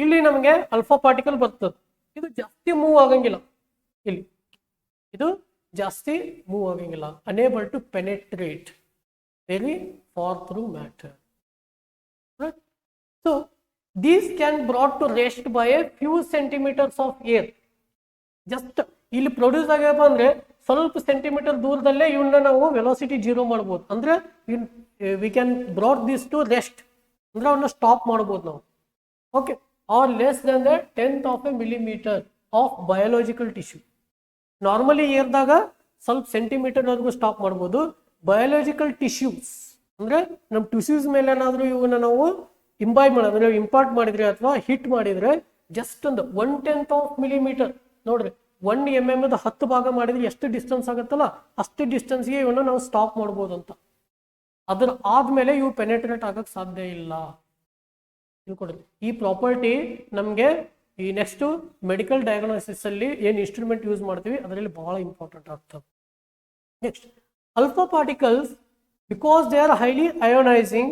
ಇಲ್ಲಿ ನಮಗೆ ಅಲ್ಫಾ ಪಾರ್ಟಿಕಲ್ ಬರ್ತದೆ, ಇದು ಜಾಸ್ತಿ ಮೂವ್ ಆಗಂಗಿಲ್ಲ. ಇಲ್ಲಿ ಇದು ಜಾಸ್ತಿ ಮೂವ್ ಆಗಂಗಿಲ್ಲ, unable to penetrate very far through matter, right? So these can brought to rest by a few centimeters of air. Just ಇಲ್ಲಿ ಪ್ರೊಡ್ಯೂಸ್ ಆಗ್ಯಪ್ಪ ಅಂದ್ರೆ ಸ್ವಲ್ಪ ಸೆಂಟಿಮೀಟರ್ ದೂರದಲ್ಲೇ ಇವನ್ನ ನಾವು ವೆಲಾಸಿಟಿ 0 ಮಾಡ್ಬೋದು. ಅಂದ್ರೆ we can brought this to rest, ಅಂದ್ರೆ ಅವನ್ನ ಸ್ಟಾಪ್ ಮಾಡ್ಬೋದು ನಾವು. Okay, or less than the 10th of a millimeter of biological tissue. Normally ಏರ್ದಾಗ ಸ್ವಲ್ಪ ಸೆಂಟಿಮೀಟರ್ ವರೆಗೂ ಸ್ಟಾಪ್ ಮಾಡ್ಬೋದು. ಬಯೋಲಾಜಿಕಲ್ ಟಿಶ್ಯೂಸ್ ಅಂದ್ರೆ ನಮ್ಮ ಟಿಶ್ಯೂಸ್ ಮೇಲೆ ಏನಾದರೂ ಇವನ್ನ ನಾವು ಇಂಬೈಬ್ ಮಾಡಿದ್ರೆ, ಇಂಪಾರ್ಟ್ ಮಾಡಿದ್ರೆ ಅಥವಾ ಹಿಟ್ ಮಾಡಿದ್ರೆ ಜಸ್ಟ್ ಒಂದು 1/10 of millimeter ನೋಡ್ರಿ, 1 mm 10 ಭಾಗ ಮಾಡಿದ್ರೆ ಎಷ್ಟು ಡಿಸ್ಟೆನ್ಸ್ ಆಗುತ್ತಲ್ಲ ಅಷ್ಟು ಡಿಸ್ಟೆನ್ಸ್ಗೆ ಇವನ್ನ ನಾವು ಸ್ಟಾಪ್ ಮಾಡ್ಬೋದು ಅಂತ. ಅದ್ರ ಆದ್ಮೇಲೆ ಇವು ಪೆನೆಟ್ರೇಟ್ ಆಗಕ್ಕೆ ಸಾಧ್ಯ ಇಲ್ಲ. ತಿಳ್ಕೊಡ್ರಿ, ಈ ಪ್ರಾಪರ್ಟಿ ನಮಗೆ ಈ ನೆಕ್ಸ್ಟ್ ಮೆಡಿಕಲ್ ಡಯಾಗ್ನೋಸಿಸ್ ಅಲ್ಲಿ ಏನು ಇನ್ಸ್ಟ್ರೂಮೆಂಟ್ ಯೂಸ್ ಮಾಡ್ತೀವಿ ಅದರಲ್ಲಿ ಬಹಳ ಇಂಪಾರ್ಟೆಂಟ್ ಆಗ್ತದೆ. Next, alpha particles, because they are highly ionizing,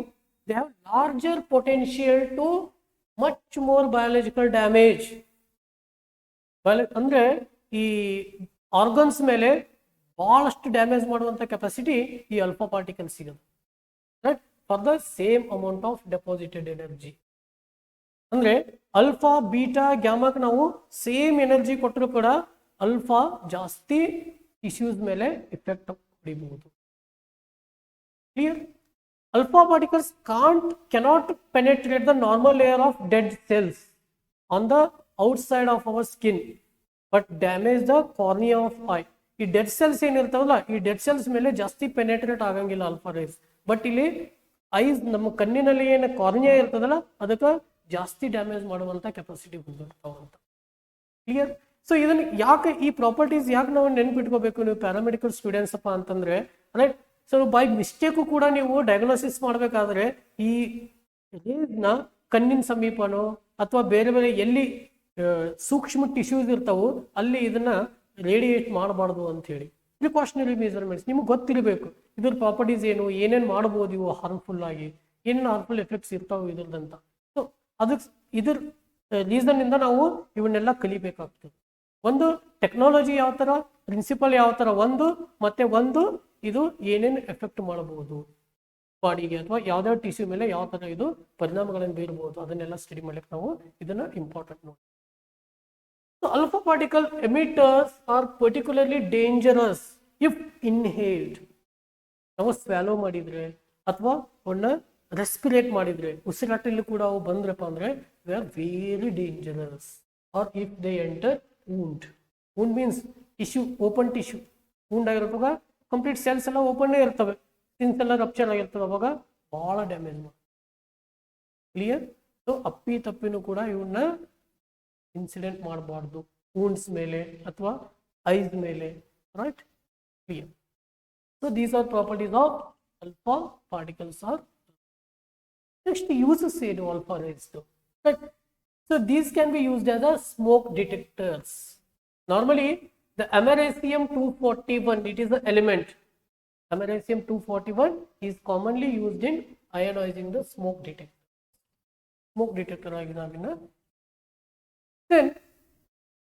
they have larger potential to much more biological damage. ಅಂದ್ರೆ ಈ ಆರ್ಗನ್ಸ್ ಮೇಲೆ ಬಹಳಷ್ಟು ಡ್ಯಾಮೇಜ್ ಮಾಡುವಂತ ಕೆಪಾಸಿಟಿ ಈ ಅಲ್ಫಾ ಪಾರ್ಟಿಕಲ್ ಸಿಗೋದು, right? For the same amount of deposited energy. ಅಂದ್ರೆ alpha beta ಗ್ಯಾಮಾಕ್ ನಾವು ಸೇಮ್ ಎನರ್ಜಿ ಕೊಟ್ಟರು ಕೂಡ ಅಲ್ಫಾ ಜಾಸ್ತಿ ಟಿಶ್ಯೂಸ್ ಮೇಲೆ ಇಫೆಕ್ಟ್ ಹೊಡಿಬಹುದು. Clear? Alpha particles cannot penetrate the normal layer of dead cells on the outside of our skin, but damage the cornea of eye. ಈ dead cells ಏನಿರ್ತಾವಲ್ಲ, ಈ dead cells ಮೇಲೆ ಜಾಸ್ತಿ penetrate ಆಗಂಗಿಲ್ಲ alpha race. But ಇಲ್ಲಿ ice, ನಮ್ಮ ಕಣ್ಣಿನಲ್ಲಿ ಏನು cornea ಇರ್ತದಲ್ಲ, ಅದಕ್ಕೆ ಜಾಸ್ತಿ ಡ್ಯಾಮೇಜ್ ಮಾಡುವಂತ ಕೆಪಾಸಿಟಿ ಹೊಂದಿರ್ತಾವಂತ. ಕ್ಲಿಯರ್? ಸೊ ಇದನ್ನ ಯಾಕೆ, ಈ ಪ್ರಾಪರ್ಟೀಸ್ ಯಾಕೆ ನಾವು ನೆನ್ಪಿಟ್ಕೋಬೇಕು ನೀವು ಪ್ಯಾರಾಮೆಡಿಕಲ್ ಸ್ಟೂಡೆಂಟ್ಸ್ ಅಪ್ಪ ಅಂತಂದ್ರೆ, ರೈಟ್? ಸೊ ಬೈ ಮಿಸ್ಟೇಕು ಕೂಡ ನೀವು ಡಯಾಗ್ನೋಸಿಸ್ ಮಾಡಬೇಕಾದ್ರೆ ಈ ರೇಸ್ನ ಕಣ್ಣಿನ ಸಮೀಪನೋ ಅಥವಾ ಬೇರೆ ಬೇರೆ ಎಲ್ಲಿ ಸೂಕ್ಷ್ಮ ಟಿಶ್ಯೂಸ್ ಇರ್ತಾವೋ ಅಲ್ಲಿ ಇದನ್ನ ರೇಡಿಯೇಟ್ ಮಾಡಬಾರ್ದು ಅಂತ ಹೇಳಿ. ಪ್ರಿಕಾಷನರಿ ಮೆಜರ್ಮೆಂಟ್ಸ್ ನಿಮ್ಗೆ ಗೊತ್ತಿರಬೇಕು, ಇದ್ರ ಪ್ರಾಪರ್ಟೀಸ್ ಏನು, ಏನೇನು ಮಾಡ್ಬೋದು ಇವು ಹಾರ್ಮ್ಫುಲ್ ಆಗಿ, ಏನೇನು ಹಾರ್ಮ್ಫುಲ್ ಎಫೆಕ್ಟ್ಸ್ ಇರ್ತಾವೆ ಇದ್ರದಂತ. ಸೊ ಅದಕ್ಕೆ ಇದ್ರ ರೀಸನ್ ಇಂದ ನಾವು ಇವನ್ನೆಲ್ಲ ಕಲಿಬೇಕಾಗ್ತದೆ. ಒಂದು ಟೆಕ್ನಾಲಜಿ ಯಾವ ಥರ, ಪ್ರಿನ್ಸಿಪಲ್ ಯಾವ ಥರ, ಒಂದು ಇದು ಏನೇನು ಎಫೆಕ್ಟ್ ಮಾಡಬಹುದು ಬಾಡಿಗೆ ಅಥವಾ ಯಾವ್ದಾವ ಟಿಶ್ಯೂ ಮೇಲೆ ಯಾವ ಥರ ಇದು ಪರಿಣಾಮಗಳನ್ನು ಬೀರಬಹುದು, ಅದನ್ನೆಲ್ಲ ಸ್ಟಡಿ ಮಾಡ್ಲಿಕ್ಕೆ ನಾವು ಇದನ್ನ ಇಂಪಾರ್ಟೆಂಟ್ ನೋಡಿ. So alpha particle emitters are particularly dangerous if inhaled. ನಾವು ಸ್ವ್ಯಾಲೋ ಮಾಡಿದ್ರೆ ಅಥವಾ ಅವನ್ನ ರೆಸ್ಪಿರೇಟ್ ಮಾಡಿದ್ರೆ, ಉಸಿರಾಟಲ್ಲಿ ಕೂಡ ಅವು ಬಂದ್ರಪ್ಪ ಅಂದ್ರೆ they are very dangerous. Or if they enter wound. wound means tissue, open tissue. wound ಆಗಿರುವಾಗ ಕಂಪ್ಲೀಟ್ ಸೆಲ್ಸ್ ಎಲ್ಲ ಓಪನ್ ಇರ್ತವೆ, ಸ್ಕಿನ್ಸ್ ಎಲ್ಲ ರಪ್ಚರ್ ಆಗಿರ್ತವೆ, ಅವಾಗ ಬಹಳ ಡ್ಯಾಮೇಜ್ ಮಾಡಿ. ಕ್ಲಿಯರ್? ಸೊ ಅಪ್ಪಿ ತಪ್ಪಿನೂ ಕೂಡ ಇವನ್ನ ಇನ್ಸಿಡೆಂಟ್ ಮಾಡಬಾರ್ದು wounds ಮೇಲೆ ಅಥವಾ ಐಸ್ ಮೇಲೆ, right? Clear? So these are properties of alpha particles. Our next uses ಏನು alpha rays? Right? So these can be used as a smoke detectors. Normally the americium-241, it is the element. Americium-241 is commonly used in ionizing the smoke detector. Smoke detector agina. Then,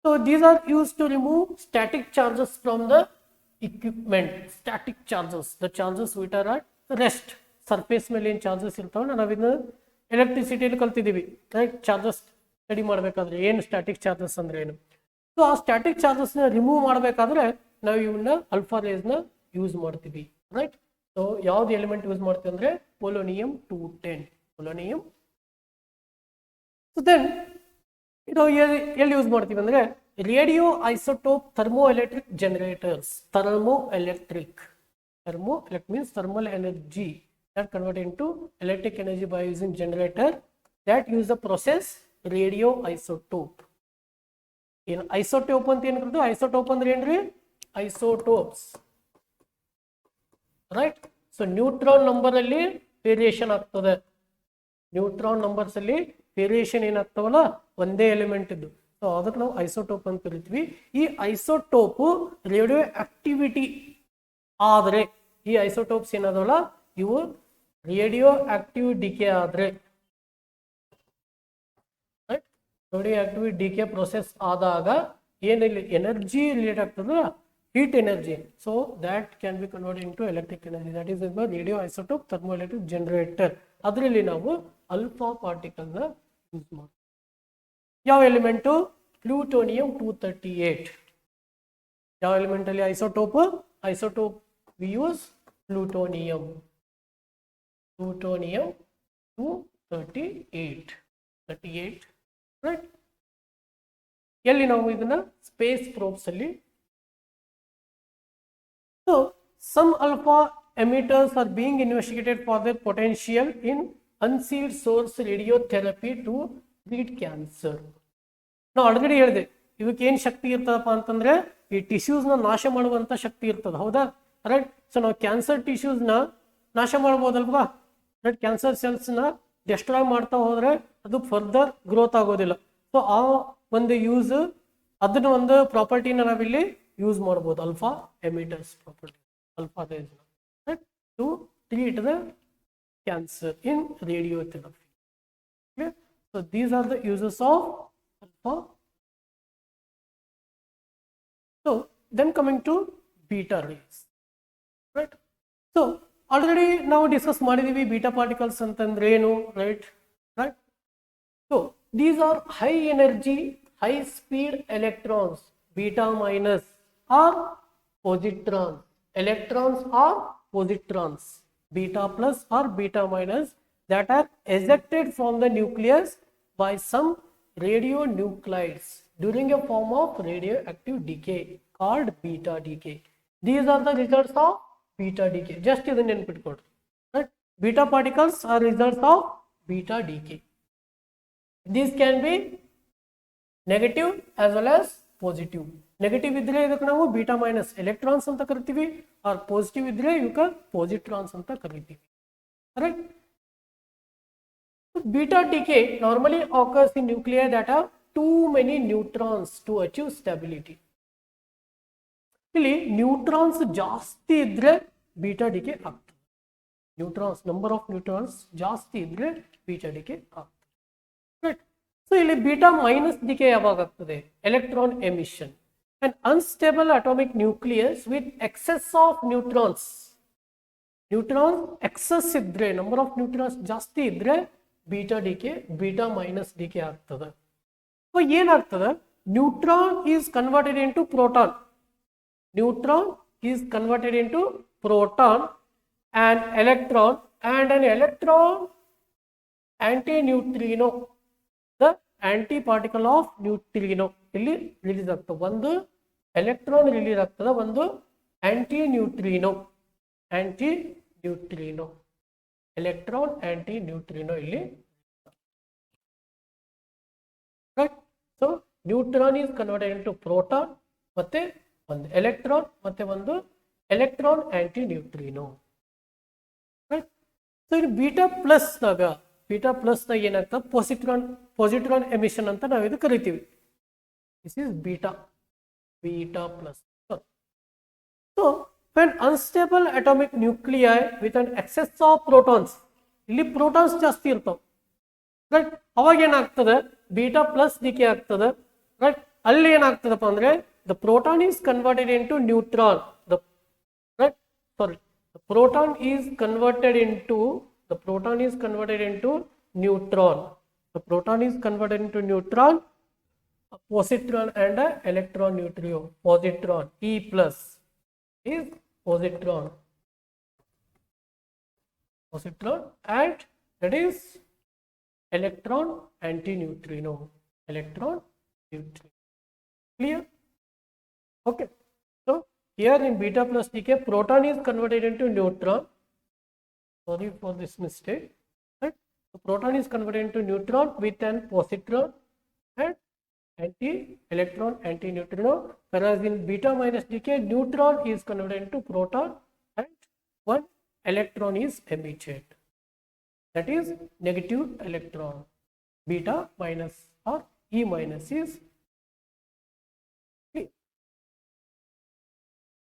so these are used to remove static charges from the equipment. Static charges, the charges which are at rest. Surface ಮೇಲೆ ಏನು charges ಇರ್ತಾವೆ, ನಾವಿನ್ನು ಎಲೆಕ್ಟ್ರಿಸಿಟಿಯಲ್ಲಿ ಕಲ್ತಿದ್ದೀವಿ, right? Charges study ಮಾಡಬೇಕಾದ್ರೆ ಏನು static charges ಅಂದ್ರೆ ಏನು. So ಆ ಸ್ಟ್ಯಾಟಿಕ್ ಚಾರ್ಜಸ್ನ ರಿಮೂವ್ ಮಾಡಬೇಕಾದ್ರೆ ನಾವು ಇವನ್ನ ಅಲ್ಫಾ ರೇಸ್ನ ಯೂಸ್ ಮಾಡ್ತೀವಿ, ರೈಟ್? ಸೊ ಯಾವ್ದು ಎಲಿಮೆಂಟ್ ಯೂಸ್ ಮಾಡ್ತೀವಿ ಅಂದ್ರೆ ಪೊಲೋನಿಯಂ-210. ಪೊಲೋನಿಯಂ. ಸೊ ದೆನ್ ಇದು ಎಲ್ಲಿ ಯೂಸ್ ಮಾಡ್ತೀವಿ ಅಂದ್ರೆ radio isotope thermo electric generators. Thermo electric means thermal energy that converted into electric energy by using generator that use the process radio isotope. ಏನು isotope ಅಂತ ಏನು ಕರೆದು, ಐಸೋಟೋಪ್ ಅಂದ್ರೆ ಏನ್ರಿ? Isotopes, right? So neutron number ಅಲ್ಲಿ variation ಆಗ್ತದೆ. Neutron numbers ಅಲ್ಲಿ variation ಏನಾಗ್ತಾವಲ್ಲ ಒಂದೇ ಎಲಿಮೆಂಟ್ ಇದ್ದು, ಸೊ ಅದಕ್ಕೆ ನಾವು ಐಸೋಟೋಪ್ ಅಂತ ಕರಿತೀವಿ. ಈ ಐಸೋಟೋಪ್ ರೇಡಿಯೋ ಆಕ್ಟಿವಿಟಿ ಆದ್ರೆ, ಈ ಐಸೋಟೋಪ್ಸ್ ಏನಾದವಲ್ಲ ಇವು ರೇಡಿಯೋ ಆಕ್ಟಿವ್ ಡಿಕೆ ಆದ್ರೆ, ರೇಡಿಯೋ ಆಕ್ಟಿವ್ ಡಿಕೆ ಪ್ರೊಸೆಸ್ ಆದಾಗ ಏನಿಲ್ಲ ಎನರ್ಜಿ ರಿಲೇಟ್ ಆಗ್ತದ, heat energy. So that can be converted into electric energy. That is radio isotope thermo electric generator. ಅದರಲ್ಲಿ ನಾವು ಅಲ್ಫಾ ಪಾರ್ಟಿಕಲ್ನ ಯೂಸ್ ಮಾಡ್ತೀವಿ. ಯಾವ ಎಲಿಮೆಂಟು? ಪ್ಲೂಟೋನಿಯಂ-238. ಯಾವ ಎಲಿಮೆಂಟ್ ಅಲ್ಲಿ isotope? Isotope we use plutonium-238. Right? ಎಲ್ಲಿ ನಾವು ಇದನ್ನ ಸ್ಪೇಸ್ ಪ್ರೋಬ್ಸ್ ಅಲ್ಲಿ. So some alpha emitters are being investigated for their potential in unsealed source radiotherapy to treat cancer. ನಾವು ಆಲ್ರೆಡಿ ಹೇಳಿದೆ ಇವಕ್ಕೆ ಏನ್ ಶಕ್ತಿ ಇರ್ತದಪ್ಪ ಅಂತಂದ್ರೆ ಈ ಟಿಶ್ಯೂಸ್ನ ನಾಶ ಮಾಡುವಂತ ಶಕ್ತಿ ಇರ್ತದ, ಹೌದಾ? ರೈಟ್? ಸೊ ನಾವು ಕ್ಯಾನ್ಸರ್ ಟಿಶ್ಯೂಸ್ನ ನಾಶ ಮಾಡ್ಬೋದಲ್ವಾ, ರೈಟ್? ಕ್ಯಾನ್ಸರ್ ಸೆಲ್ಸ್ನ ಡೆಸ್ಟ್ರಾಯ್ ಮಾಡ್ತಾ ಹೋದ್ರೆ ಅದು ಫರ್ದರ್ ಗ್ರೋತ್ ಆಗೋದಿಲ್ಲ. ಸೊ ಆ ಒಂದು ಯೂಸ್, ಅದನ್ನ ಒಂದು ಪ್ರಾಪರ್ಟಿನ ನಾವಿಲ್ಲಿ ಯೂಸ್ ಮಾಡ್ಬೋದು, alpha emitters property, alpha rays, right? To treat the cancer in radiotherapy. So these are the uses of alpha. So then coming to beta rays, right? So already ನಾವು discuss ಮಾಡಿದೀವಿ beta particles ಅಂತಂದ್ರೆ ಏನು, right? So these are high energy, high speed electrons beta minus or positrons, electrons or positrons, beta plus or beta minus that are ejected from the nucleus by some radionuclides during a form of radioactive decay called beta decay. These are the results of beta decay. Just in the input code. Right? Beta particles are results of beta decay. These can be negative as well as positive. Negative idre idಕ್ಕೆ ನಾವು beta minus electrons ಅಂತ ಕರಿತೀವಿ or positive idre ಇವಕ್ಕೆ positrons ಅಂತ ಕರಿತೀವಿ. Correct? Beta decay normally occurs in nuclei that have too many neutrons to achieve stability. ಇಲ್ಲಿ neutrons ಜಾಸ್ತಿ ಇದ್ರೆ beta decay ಆಗ್ತದೆ. ನ್ಯೂಟ್ರಾನ್ಸ್ ನಂಬರ್ ಆಫ್ ನ್ಯೂಟ್ರಾನ್ಸ್ ಜಾಸ್ತಿ ಇದ್ರೆ ಬೀಟಾ ಡಿಕೆ ಆಗ್ತದೆ. ರೈಟ್. ಸೊ ಇಲ್ಲಿ ಬೀಟಾ ಮೈನಸ್ ಡಿಕೆ ಯಾವಾಗ ಆಗ್ತದೆ? Electron emission. An unstable atomic nucleus with excess of neutrons. Neutron excess ಇದ್ರೆ, ನಂಬರ್ ಆಫ್ ನ್ಯೂಟ್ರಾನ್ಸ್ ಜಾಸ್ತಿ ಇದ್ರೆ beta decay, beta minus decay ಆಗ್ತದೆ. ಸೊ ಏನಾಗ್ತದೆ? Neutron is converted into proton. Neutron is converted into proton and electron, and an electron antineutrino, the antiparticle of neutrino ಇಲ್ಲಿ release ಆಗ್ತದೆ. ಒಂದು electron release ಆಗ್ತದೆ, ಒಂದು ಆಂಟಿನ್ಯೂಟ್ರಿನೋ, electron ಆಂಟಿನ್ಯೂಟ್ರಿನೋ ಇಲ್ಲಿ. Right. So neutron is converted into proton ಮತ್ತೆ ಒಂದು electron ಮತ್ತೆ ಒಂದು ಎಲೆಕ್ಟ್ರಾನ್ ಆಂಟಿನ್ಯೂಟ್ರಿನೋ. ರೈಟ್. ಸೊ ಇದು ಬೀಟಾ ಪ್ಲಸ್ ನಾಗ ಏನಾಗ್ತದೆ? ಪಾಸಿಟ್ರಾನ್ ಎಮಿಷನ್ ಅಂತ ನಾವು ಇದು ಕರಿತೀವಿ. This is beta plus. So when unstable atomic nuclei with an excess of protons, ಇಲ್ಲಿ ಪ್ರೋಟಾನ್ಸ್ ಜಾಸ್ತಿ ಇರ್ತಾವ. ರೈಟ್. ಅವಾಗ ಏನಾಗ್ತದೆ? ಬೀಟಾ ಪ್ಲಸ್ ಡಿಕೆ ಆಗ್ತದೆ. ರೈಟ್. ಅಲ್ಲಿ ಏನಾಗ್ತದಪ್ಪ ಅಂದ್ರೆ the proton is converted into neutron. The proton is converted into neutron. The proton is converted into neutron, a positron and a electron neutrino. Positron E plus is positron, and that is electron antineutrino. Clear? Okay. So here in beta plus decay, proton is converted into neutron. Sorry for this mistake. Right? The proton is converted into neutron with an positron and electron antineutrino. Whereas in beta minus decay, neutron is converted into proton and one electron is emitted. That is negative electron. Beta minus or E minus is.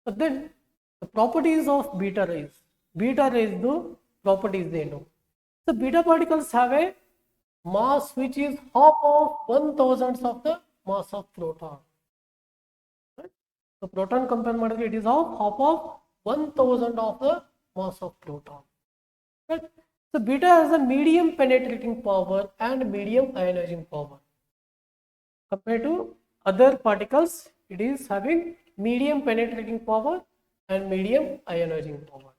But then the properties of beta rays. Beta rays do properties they know. So beta particles have a mass which is half of 1,000th of the mass of proton. Right? So proton compare ಮಾಡಿದ್ರೆ it is half of 1,000 of the mass of proton. Right? So beta has a medium penetrating power and medium ionizing power. Compared to other particles, it is having medium penetrating power and medium ionizing power.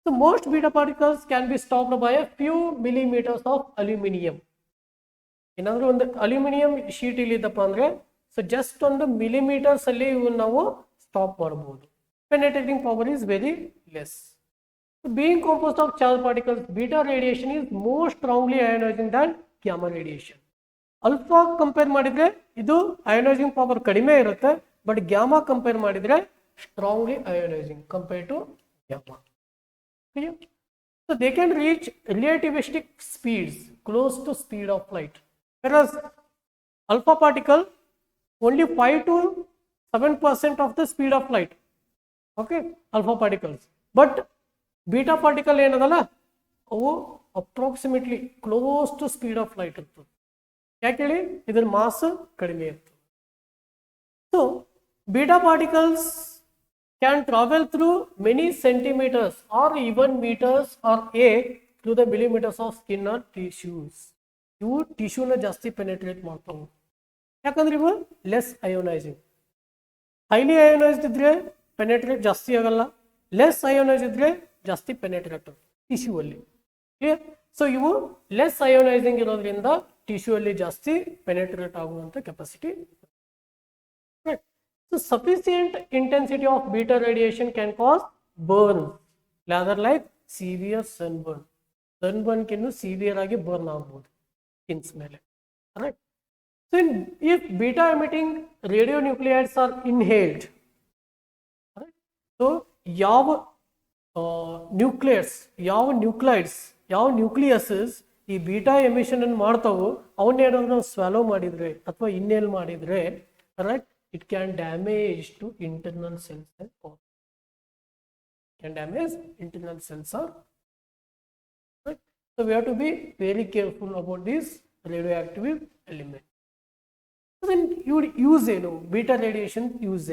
So most beta particles can be stopped by a few millimeters of aluminum. ಏನಾದರೂ ಒಂದು aluminium sheet ಇಲ್ಲಿ ಇದ್ದಪ್ಪ ಅಂದ್ರೆ so just ಒಂದು millimetres ಅಲ್ಲಿ ಇವನ್ನ ನಾವು stop ಮಾಡಬಹುದು. Penetrating power is very less. Being composed of charge particles, beta radiation is more strongly ionising than gamma radiation. Alpha compare ಮಾಡಿದ್ರೆ ಇದು ಅಯೋನೈಸಿಂಗ್ ಪವರ್ ಕಡಿಮೆ ಇರುತ್ತೆ, ಬಟ್ ಗ್ಯಾಮಾ ಕಂಪೇರ್ ಮಾಡಿದ್ರೆ strongly ionising compare to gamma. So they can reach relativistic speeds close to speed of light, whereas alpha particle only 5 to 7% of the speed of light. Okay, alpha particles, but beta particle ಏನದಲ್ಲ ಅವು approximately close to speed of light ಇರ್ತದೆ. ಯಾಕೆ ಹೇಳಿ? ಇದರ mass ಕಡಿಮೆ ಇರ್ತದೆ. So beta particles can travel through many centimeters or even meters or through the millimeters of skin or tissues. ಇವು ಟಿಶ್ಯೂನ ಜಾಸ್ತಿ ಪೆನೆಟ್ರೇಟ್ ಮಾಡ್ತಾವೆ, ಯಾಕಂದ್ರೆ ಇವು ಲೆಸ್ ಅಯೋನೈಸಿಂಗ್. ಹೈಲಿ ಅಯೋನೈಸ್ಡ್ ಇದ್ರೆ ಪೆನೆಟ್ರೇಟ್ ಜಾಸ್ತಿ ಆಗಲ್ಲ, ಲೆಸ್ ಅಯೋನೈಸ್ಡ್ ಇದ್ರೆ ಜಾಸ್ತಿ ಪೆನೆಟ್ರೇಟ್ ಟಿಶ್ಯೂ ಅಲ್ಲಿ. ಕ್ಲಿಯರ್? ಸೊ ಇವು ಲೆಸ್ ಅಯೋನೈಸಿಂಗ್ ಇರೋದ್ರಿಂದ ಟಿಶ್ಯೂ ಅಲ್ಲಿ ಜಾಸ್ತಿ ಪೆನೆಟ್ರೇಟ್ ಆಗುವಂತ capacity. Right. So sufficient intensity of beta radiation can cause burn, rather like severe sunburn. Sunburn can severe ಆಗಿ burn ಆಗಬಹುದು ಸ್ಕಿನ್ಸ್ ಮೇಲೆ. Right. So if beta emitting radionuclides are inhaled, right? So ಯಾವ nucleus, ಯಾವ ನ್ಯೂಕ್ಲಿಯಸಸ್ ಈ beta emission ಅನ್ನು ಮಾಡ್ತಾವೋ ಅವನ್ನೇನಾದ್ರು ನಾವು swallow ಮಾಡಿದ್ರೆ ಅಥವಾ ಇನ್ನೇಲ್ ಮಾಡಿದ್ರೆ, right, it can damage to internal cells and organs. Can damage internal cells or, right? So we have to be very careful about this radioactive element. So then you use beta radiation use.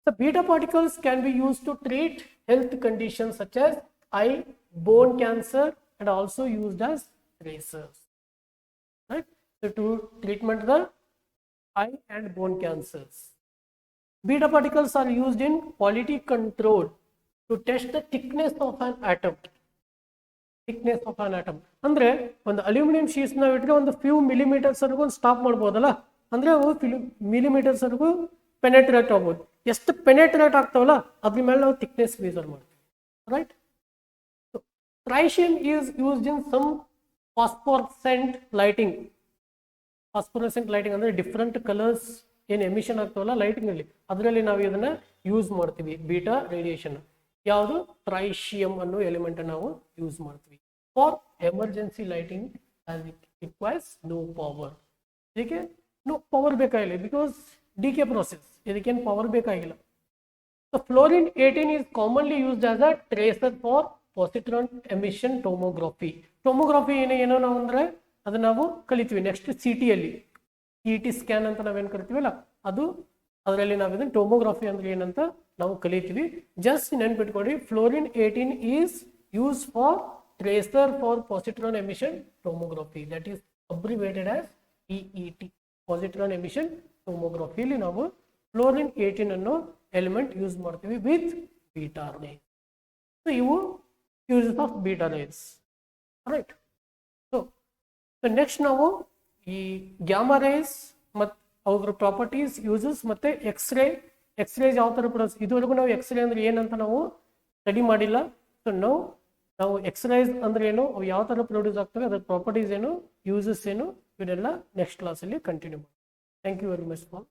The beta particles can be used to treat health conditions such as eye, bone cancer, and also used as tracers. Right? So to treatment the eye and bone cancers. Beta particles are used in quality control to test the thickness of an atom. Thickness of an atom. ಅಂದ್ರೆ ಒಂದು aluminium sheets ನಾವು ಇಟ್ಟರೆ ಒಂದು few millimetres ವರೆಗೂ ಒಂದು stop ಮಾಡ್ಬೋದಲ್ಲ, ಅಂದ್ರೆ ಅವು ಮಿಲಿಮೀಟರ್ಸ್ ವರೆಗೂ ಪೆನೆಟ್ರೇಟ್ ಆಗ್ಬೋದು. ಎಷ್ಟು ಪೆನೆಟ್ರೇಟ್ ಆಗ್ತಾವಲ್ಲ ಅದ್ರ ಮೇಲೆ ನಾವು ಥಿಕ್ನೆಸ್ ಮೆಜರ್ ಮಾಡ್ತೀವಿ. Right. Tritium is used in some phosphorescent lighting. Phosphorescent lighting ಅಂದ್ರೆ ಡಿಫ್ರೆಂಟ್ ಕಲರ್ಸ್ ಏನು ಎಮಿಷನ್ ಆಗ್ತಾವಲ್ಲ ಲೈಟಿಂಗ್ ಅಲ್ಲಿ, ಅದರಲ್ಲಿ ನಾವು ಇದನ್ನ ಯೂಸ್ ಮಾಡ್ತೀವಿ. ಬೀಟಾ ರೇಡಿಯೇಷನ್ ಯಾವುದು ಟ್ರೈಶಿಯಂ ಅನ್ನೋ ಎಲಿಮೆಂಟ್ ನಾವು ಯೂಸ್ ಮಾಡ್ತೀವಿ for emergency lighting as it requires no power. ಇದಕ್ಕೆ ನೋ ಪವರ್ ಬೇಕಾಗಿಲ್ಲ, ಬಿಕಾಸ್ ಡಿಕೆ ಪ್ರೊಸೆಸ್, ಇದಕ್ಕೇನು ಪವರ್ ಬೇಕಾಗಿಲ್ಲ. So fluorine 18 is commonly used as a tracer for positron emission tomography. Tomography ಏನೋ ನಾವು ಅಂದ್ರೆ ಅದನ್ನ ನಾವು ಕಲಿತೀವಿ ನೆಕ್ಸ್ಟ್ CT ಅಲ್ಲಿ. CT ಸ್ಕ್ಯಾನ್ ಅಂತ ನಾವೇನು ಕರಿತೀವಲ್ಲ ಅದು, ಅದರಲ್ಲಿ ನಾವು ಇದನ್ನ ಟೊಮೊಗ್ರಫಿ ಅಂದ್ರೆ ಏನಂತ ನಾವು ಕಲಿತೀವಿ. ಜಸ್ಟ್ ನೆನ್ಪಿಟ್ಕೊಡಿ, fluorine 18 is use for tracer for positron emission tomography, that is abbreviated as PET, positron emission tomography. ಇಲ್ಲಿ ನಾವು ಫ್ಲೋರಿನ್ 18 ಅನ್ನೋ ಎಲಿಮೆಂಟ್ ಯೂಸ್ ಮಾಡ್ತೀವಿ ವಿತ್ ಬೀಟಾ ರೇ. ಸೊ ಇವು uses of beta rays. Right. So next ನಾವು ಈ gamma race ಮತ್ತು ಅವ್ರ properties, uses ಮತ್ತೆ ಎಕ್ಸ್ರೇ ಯಾವ ಥರ ಪ್ರೊಡ್ಯೂಸ್, ಇದುವರೆಗೂ ನಾವು ಎಕ್ಸ್ರೇ ಅಂದ್ರೆ ಏನಂತ ನಾವು ಸ್ಟಡಿ ಮಾಡಿಲ್ಲ. ಸೊ ನಾವು ಎಕ್ಸ್ರೇಸ್ ಅಂದ್ರೆ ಏನು, ಅವು ಯಾವ ಥರ ಪ್ರೊಡ್ಯೂಸ್ ಆಗ್ತವೆ, ಅದರ ಪ್ರಾಪರ್ಟೀಸ್ ಏನು, ಯೂಸಸ್ ಏನು, ಇವನ್ನೆಲ್ಲ ನೆಕ್ಸ್ಟ್ ಕ್ಲಾಸಲ್ಲಿ ಕಂಟಿನ್ಯೂ ಮಾಡಿ. Thank you very much for